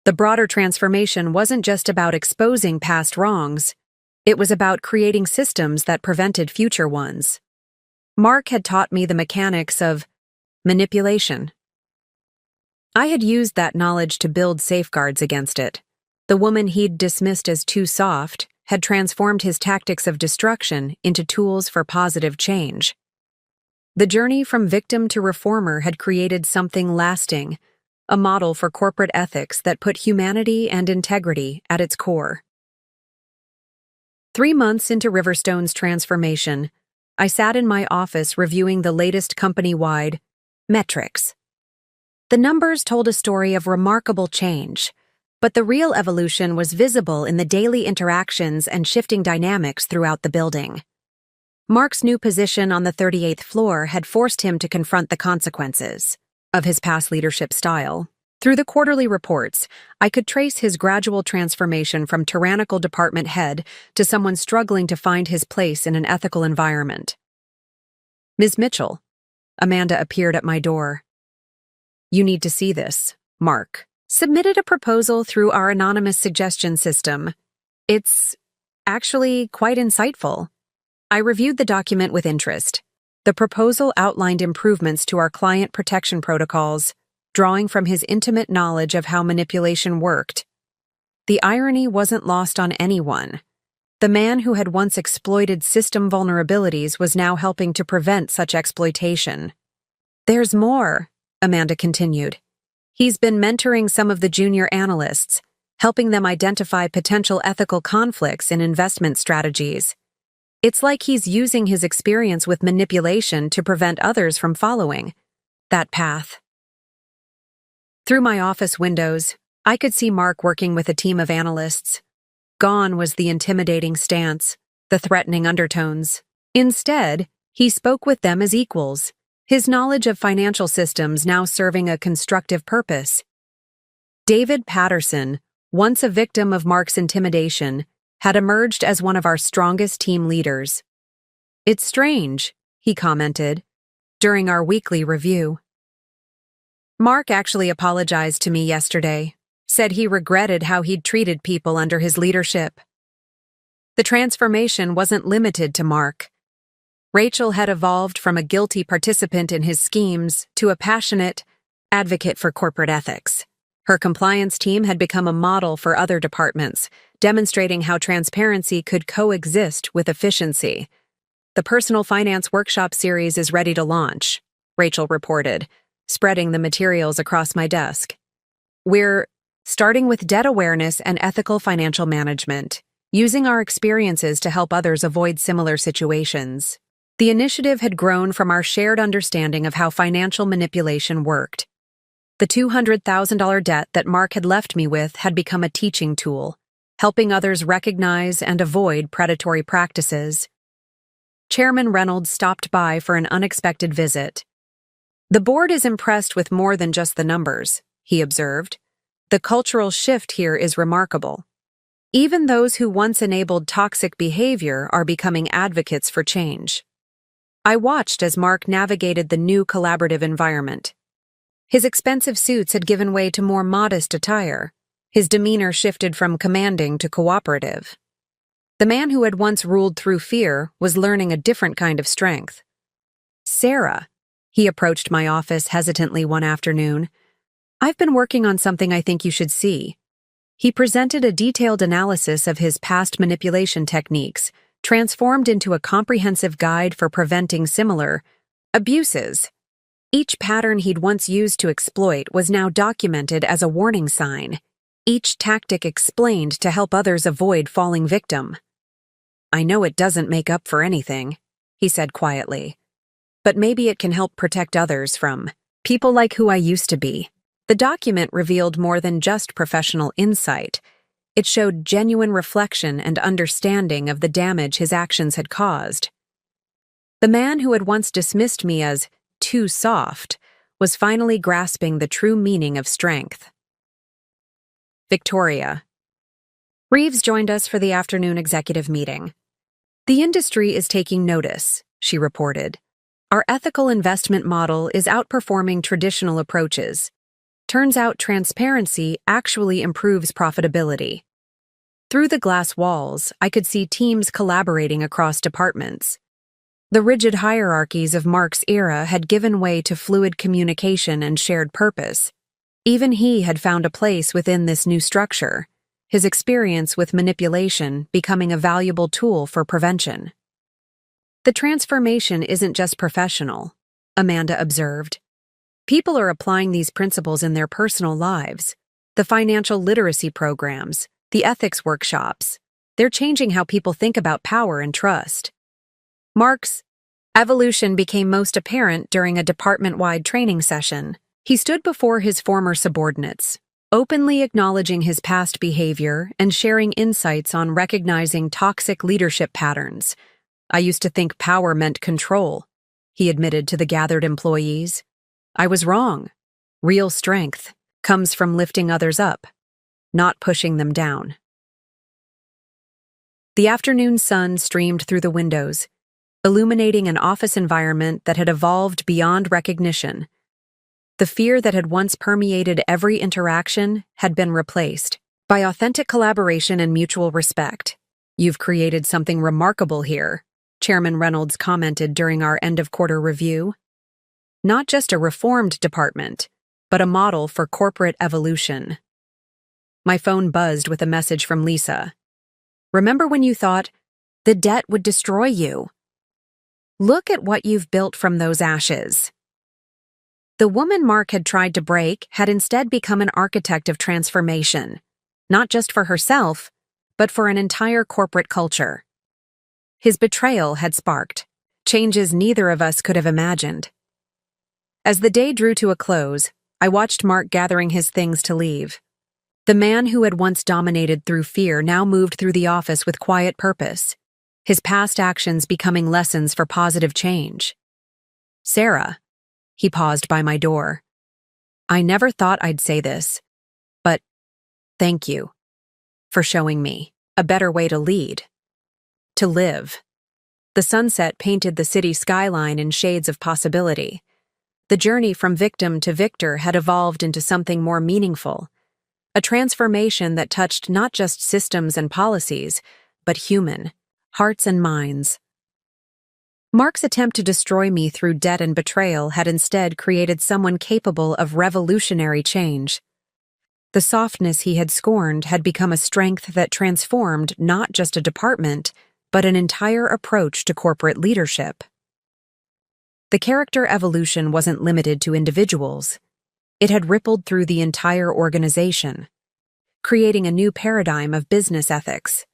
The broader transformation wasn't just about exposing past wrongs, it was about creating systems that prevented future ones. Mark had taught me the mechanics of manipulation. I had used that knowledge to build safeguards against it. The woman he'd dismissed as too soft had transformed his tactics of destruction into tools for positive change. The journey from victim to reformer had created something lasting, a model for corporate ethics that put humanity and integrity at its core. 3 months into Riverstone's transformation, I sat in my office reviewing the latest company-wide metrics. The numbers told a story of remarkable change, but the real evolution was visible in the daily interactions and shifting dynamics throughout the building. Mark's new position on the 38th floor had forced him to confront the consequences of his past leadership style. Through the quarterly reports, I could trace his gradual transformation from tyrannical department head to someone struggling to find his place in an ethical environment. "Ms. Mitchell," Amanda appeared at my door. "You need to see this." Mark submitted a proposal through our anonymous suggestion system. "It's actually quite insightful." I reviewed the document with interest. The proposal outlined improvements to our client protection protocols, drawing from his intimate knowledge of how manipulation worked. The irony wasn't lost on anyone. The man who had once exploited system vulnerabilities was now helping to prevent such exploitation. "There's more," Amanda continued. "He's been mentoring some of the junior analysts, helping them identify potential ethical conflicts in investment strategies. It's like he's using his experience with manipulation to prevent others from following that path." Through my office windows, I could see Mark working with a team of analysts. Gone was the intimidating stance, the threatening undertones. Instead, he spoke with them as equals, his knowledge of financial systems now serving a constructive purpose. David Patterson, once a victim of Mark's intimidation, had emerged as one of our strongest team leaders. "It's strange," he commented, during our weekly review. Mark actually apologized to me yesterday, said he regretted how he'd treated people under his leadership. The transformation wasn't limited to Mark. Rachel had evolved from a guilty participant in his schemes to a passionate advocate for corporate ethics. Her compliance team had become a model for other departments, demonstrating how transparency could coexist with efficiency. "The Personal Finance Workshop series is ready to launch," Rachel reported, spreading the materials across my desk. "We're starting with debt awareness and ethical financial management, using our experiences to help others avoid similar situations." The initiative had grown from our shared understanding of how financial manipulation worked. The $200,000 debt that Mark had left me with had become a teaching tool, helping others recognize and avoid predatory practices. Chairman Reynolds stopped by for an unexpected visit. "The board is impressed with more than just the numbers," he observed. "The cultural shift here is remarkable. Even those who once enabled toxic behavior are becoming advocates for change." I watched as Mark navigated the new collaborative environment. His expensive suits had given way to more modest attire. His demeanor shifted from commanding to cooperative. The man who had once ruled through fear was learning a different kind of strength. "Sarah," he approached my office hesitantly one afternoon, "I've been working on something I think you should see." He presented a detailed analysis of his past manipulation techniques, transformed into a comprehensive guide for preventing similar abuses. Each pattern he'd once used to exploit was now documented as a warning sign, each tactic explained to help others avoid falling victim. "I know it doesn't make up for anything," he said quietly, "but maybe it can help protect others from people like who I used to be." The document revealed more than just professional insight. It showed genuine reflection and understanding of the damage his actions had caused. The man who had once dismissed me as too soft was finally grasping the true meaning of strength. Victoria. Reeves joined us for the afternoon executive meeting. "The industry is taking notice," she reported. "Our ethical investment model is outperforming traditional approaches. Turns out transparency actually improves profitability." Through the glass walls, I could see teams collaborating across departments. The rigid hierarchies of Mark's era had given way to fluid communication and shared purpose. Even he had found a place within this new structure, his experience with manipulation becoming a valuable tool for prevention. "The transformation isn't just professional," Amanda observed. "People are applying these principles in their personal lives. The financial literacy programs, the ethics workshops, they're changing how people think about power and trust." Mark's evolution became most apparent during a department-wide training session. He stood before his former subordinates, openly acknowledging his past behavior and sharing insights on recognizing toxic leadership patterns. "I used to think power meant control," he admitted to the gathered employees. "I was wrong. Real strength comes from lifting others up, not pushing them down." The afternoon sun streamed through the windows, illuminating an office environment that had evolved beyond recognition. The fear that had once permeated every interaction had been replaced by authentic collaboration and mutual respect. "You've created something remarkable here," Chairman Reynolds commented during our end-of-quarter review. "Not just a reformed department, but a model for corporate evolution." My phone buzzed with a message from Lisa. "Remember when you thought, the debt would destroy you? Look at what you've built from those ashes." The woman Mark had tried to break had instead become an architect of transformation, not just for herself, but for an entire corporate culture. His betrayal had sparked changes neither of us could have imagined. As the day drew to a close, I watched Mark gathering his things to leave. The man who had once dominated through fear now moved through the office with quiet purpose, his past actions becoming lessons for positive change. "Sarah," he paused by my door. "I never thought I'd say this, but thank you for showing me a better way to lead, to live. The sunset painted the city skyline in shades of possibility. The journey from victim to victor had evolved into something more meaningful, a transformation that touched not just systems and policies, but human hearts and minds. Mark's attempt to destroy me through debt and betrayal had instead created someone capable of revolutionary change. The softness he had scorned had become a strength that transformed not just a department, but an entire approach to corporate leadership. The character evolution wasn't limited to individuals. It had rippled through the entire organization, creating a new paradigm of business ethics.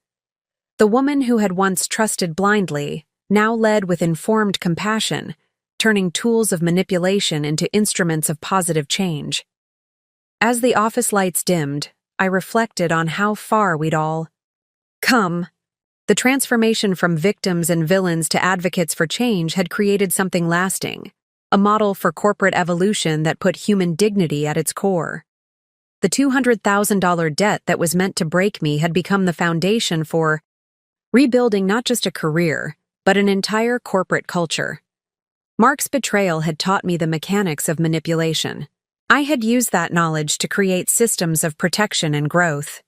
The woman who had once trusted blindly now led with informed compassion, turning tools of manipulation into instruments of positive change. As the office lights dimmed, I reflected on how far we'd all come. The transformation from victims and villains to advocates for change had created something lasting, a model for corporate evolution that put human dignity at its core. The $200,000 debt that was meant to break me had become the foundation for rebuilding not just a career, but an entire corporate culture. Mark's betrayal had taught me the mechanics of manipulation. I had used that knowledge to create systems of protection and growth.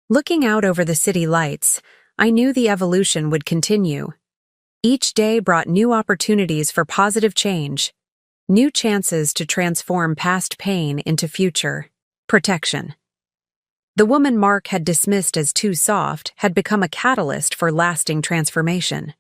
Looking out over the city lights, I knew the evolution would continue. Each day brought new opportunities for positive change, new chances to transform past pain into future protection. The woman Mark had dismissed as too soft had become a catalyst for lasting transformation.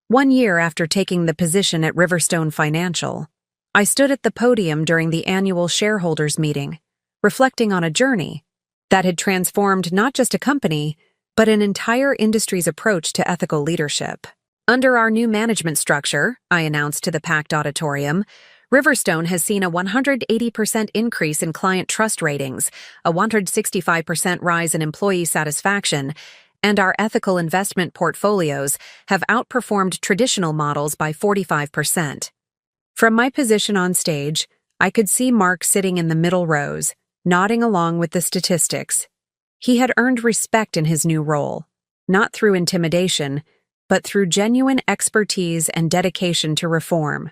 1 year after taking the position at Riverstone Financial, I stood at the podium during the annual shareholders meeting, reflecting on a journey that had transformed not just a company, but an entire industry's approach to ethical leadership. Under our new management structure, I announced to the packed auditorium, Riverstone has seen a 180% increase in client trust ratings, a 165% rise in employee satisfaction, and our ethical investment portfolios have outperformed traditional models by 45%. From my position on stage, I could see Mark sitting in the middle rows, nodding along with the statistics. He had earned respect in his new role, not through intimidation, but through genuine expertise and dedication to reform.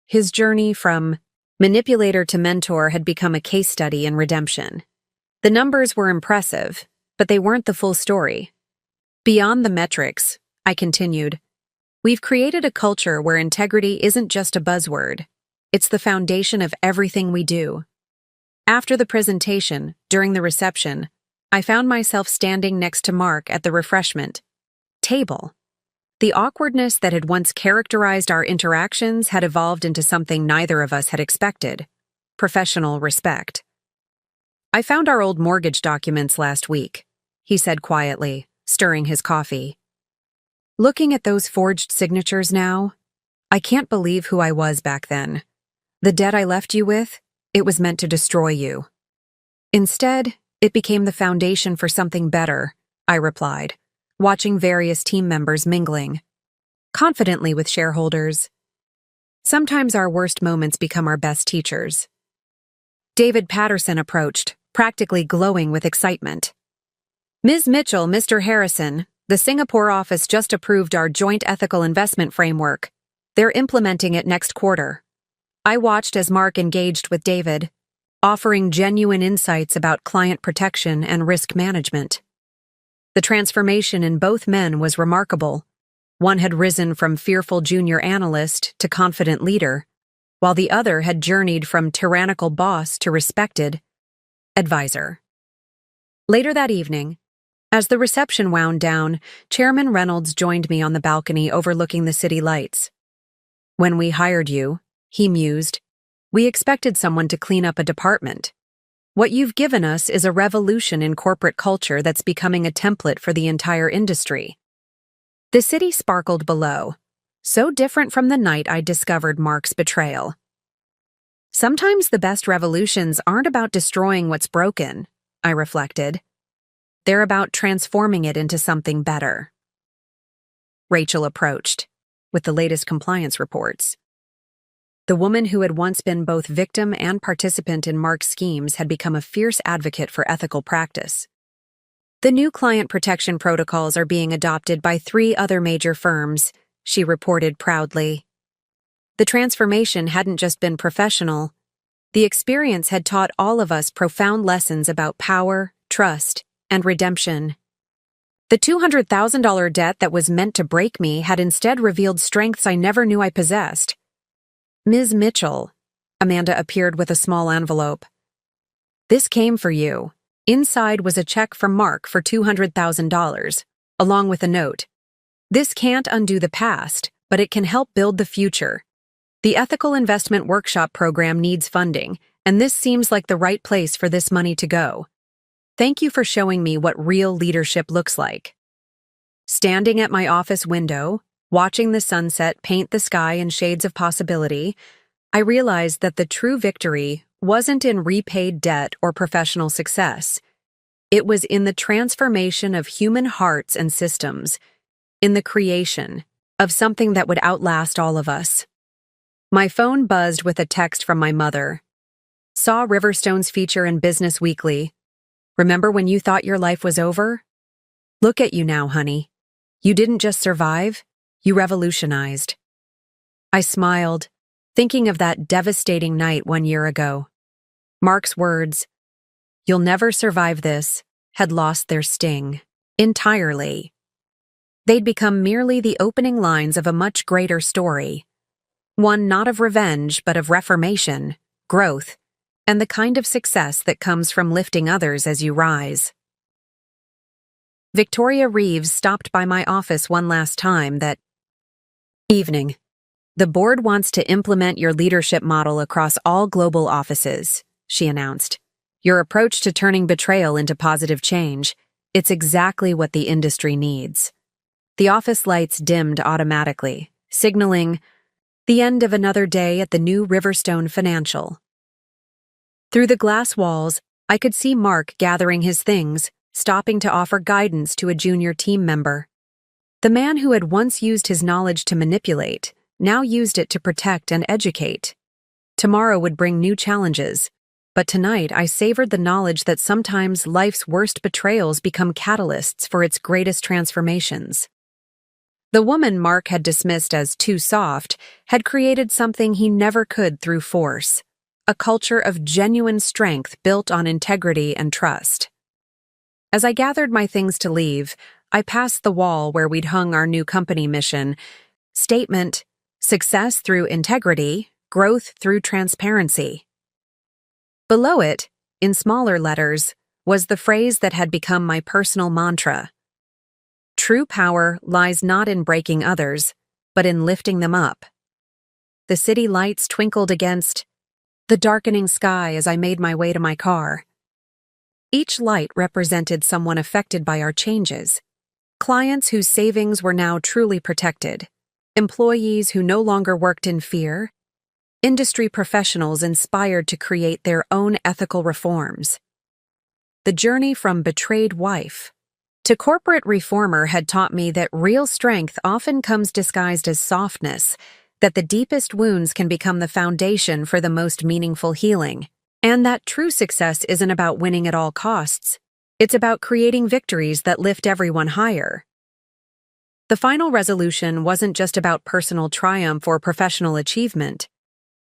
His journey from manipulator to mentor had become a case study in redemption. The numbers were impressive, but they weren't the full story. Beyond the metrics, I continued, we've created a culture where integrity isn't just a buzzword. It's the foundation of everything we do. After the presentation, during the reception, I found myself standing next to Mark at the refreshment table. The awkwardness that had once characterized our interactions had evolved into something neither of us had expected: professional respect. I found our old mortgage documents last week, he said quietly, stirring his coffee. Looking at those forged signatures now, I can't believe who I was back then. The debt I left you with, it was meant to destroy you. Instead, it became the foundation for something better, I replied, watching various team members mingling confidently with shareholders. Sometimes our worst moments become our best teachers. David Patterson approached, practically glowing with excitement. Ms. Mitchell, Mr. Harrison, the Singapore office just approved our joint ethical investment framework. They're implementing it next quarter. I watched as Mark engaged with David, offering genuine insights about client protection and risk management. The transformation in both men was remarkable. One had risen from fearful junior analyst to confident leader, while the other had journeyed from tyrannical boss to respected advisor. Later that evening, as the reception wound down, Chairman Reynolds joined me on the balcony overlooking the city lights. When we hired you, he mused, we expected someone to clean up a department. What you've given us is a revolution in corporate culture that's becoming a template for the entire industry. The city sparkled below, so different from the night I discovered Mark's betrayal. Sometimes the best revolutions aren't about destroying what's broken, I reflected. They're about transforming it into something better. Rachel approached, with the latest compliance reports. The woman who had once been both victim and participant in Mark's schemes had become a fierce advocate for ethical practice. The new client protection protocols are being adopted by 3 other major firms, she reported proudly. The transformation hadn't just been professional. The experience had taught all of us profound lessons about power, trust, and redemption. The $200,000 debt that was meant to break me had instead revealed strengths I never knew I possessed. Ms. Mitchell, Amanda appeared with a small envelope. This came for you. Inside was a check from Mark for $200,000, along with a note. This can't undo the past, but it can help build the future. The Ethical Investment Workshop program needs funding, and this seems like the right place for this money to go. Thank you for showing me what real leadership looks like. Standing at my office window, watching the sunset paint the sky in shades of possibility, I realized that the true victory wasn't in repaid debt or professional success. It was in the transformation of human hearts and systems, in the creation of something that would outlast all of us. My phone buzzed with a text from my mother. Saw Riverstone's feature in Business Weekly. Remember when you thought your life was over? Look at you now, honey. You didn't just survive, you revolutionized. I smiled, thinking of that devastating night 1 year ago. Mark's words, "You'll never survive this," had lost their sting entirely. They'd become merely the opening lines of a much greater story. One not of revenge, but of reformation, growth, and the kind of success that comes from lifting others as you rise. Victoria Reeves stopped by my office one last time that evening. The board wants to implement your leadership model across all global offices, she announced. Your approach to turning betrayal into positive change, it's exactly what the industry needs. The office lights dimmed automatically, signaling the end of another day at the new Riverstone Financial. Through the glass walls, I could see Mark gathering his things, stopping to offer guidance to a junior team member. The man who had once used his knowledge to manipulate, now used it to protect and educate. Tomorrow would bring new challenges, but tonight I savored the knowledge that sometimes life's worst betrayals become catalysts for its greatest transformations. The woman Mark had dismissed as too soft had created something he never could through force, a culture of genuine strength built on integrity and trust. As I gathered my things to leave, I passed the wall where we'd hung our new company mission statement, "Success through integrity, growth through transparency." Below it, in smaller letters, was the phrase that had become my personal mantra. True power lies not in breaking others, but in lifting them up. The city lights twinkled against the darkening sky as I made my way to my car. Each light represented someone affected by our changes. Clients whose savings were now truly protected, employees who no longer worked in fear, industry professionals inspired to create their own ethical reforms. The journey from betrayed wife to corporate reformer had taught me that real strength often comes disguised as softness, that the deepest wounds can become the foundation for the most meaningful healing, and that true success isn't about winning at all costs. It's about creating victories that lift everyone higher. The final resolution wasn't just about personal triumph or professional achievement.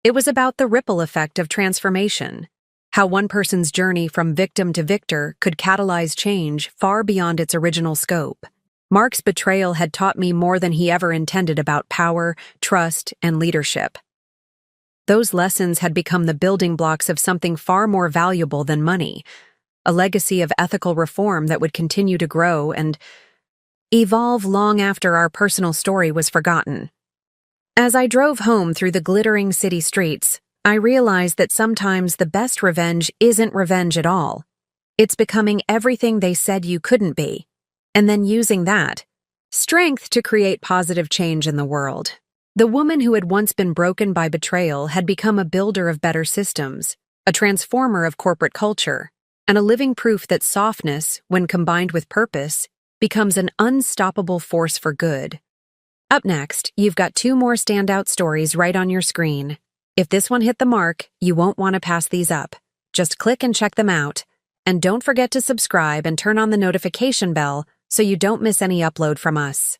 It was about the ripple effect of transformation, how one person's journey from victim to victor could catalyze change far beyond its original scope. Mark's betrayal had taught me more than he ever intended about power, trust, and leadership. Those lessons had become the building blocks of something far more valuable than money, a legacy of ethical reform that would continue to grow and evolve long after our personal story was forgotten. As I drove home through the glittering city streets, I realized that sometimes the best revenge isn't revenge at all. It's becoming everything they said you couldn't be, and then using that strength to create positive change in the world. The woman who had once been broken by betrayal had become a builder of better systems, a transformer of corporate culture, and a living proof that softness, when combined with purpose, becomes an unstoppable force for good. Up next, you've got 2 more standout stories right on your screen. If this one hit the mark, you won't want to pass these up. Just click and check them out. And don't forget to subscribe and turn on the notification bell so you don't miss any upload from us.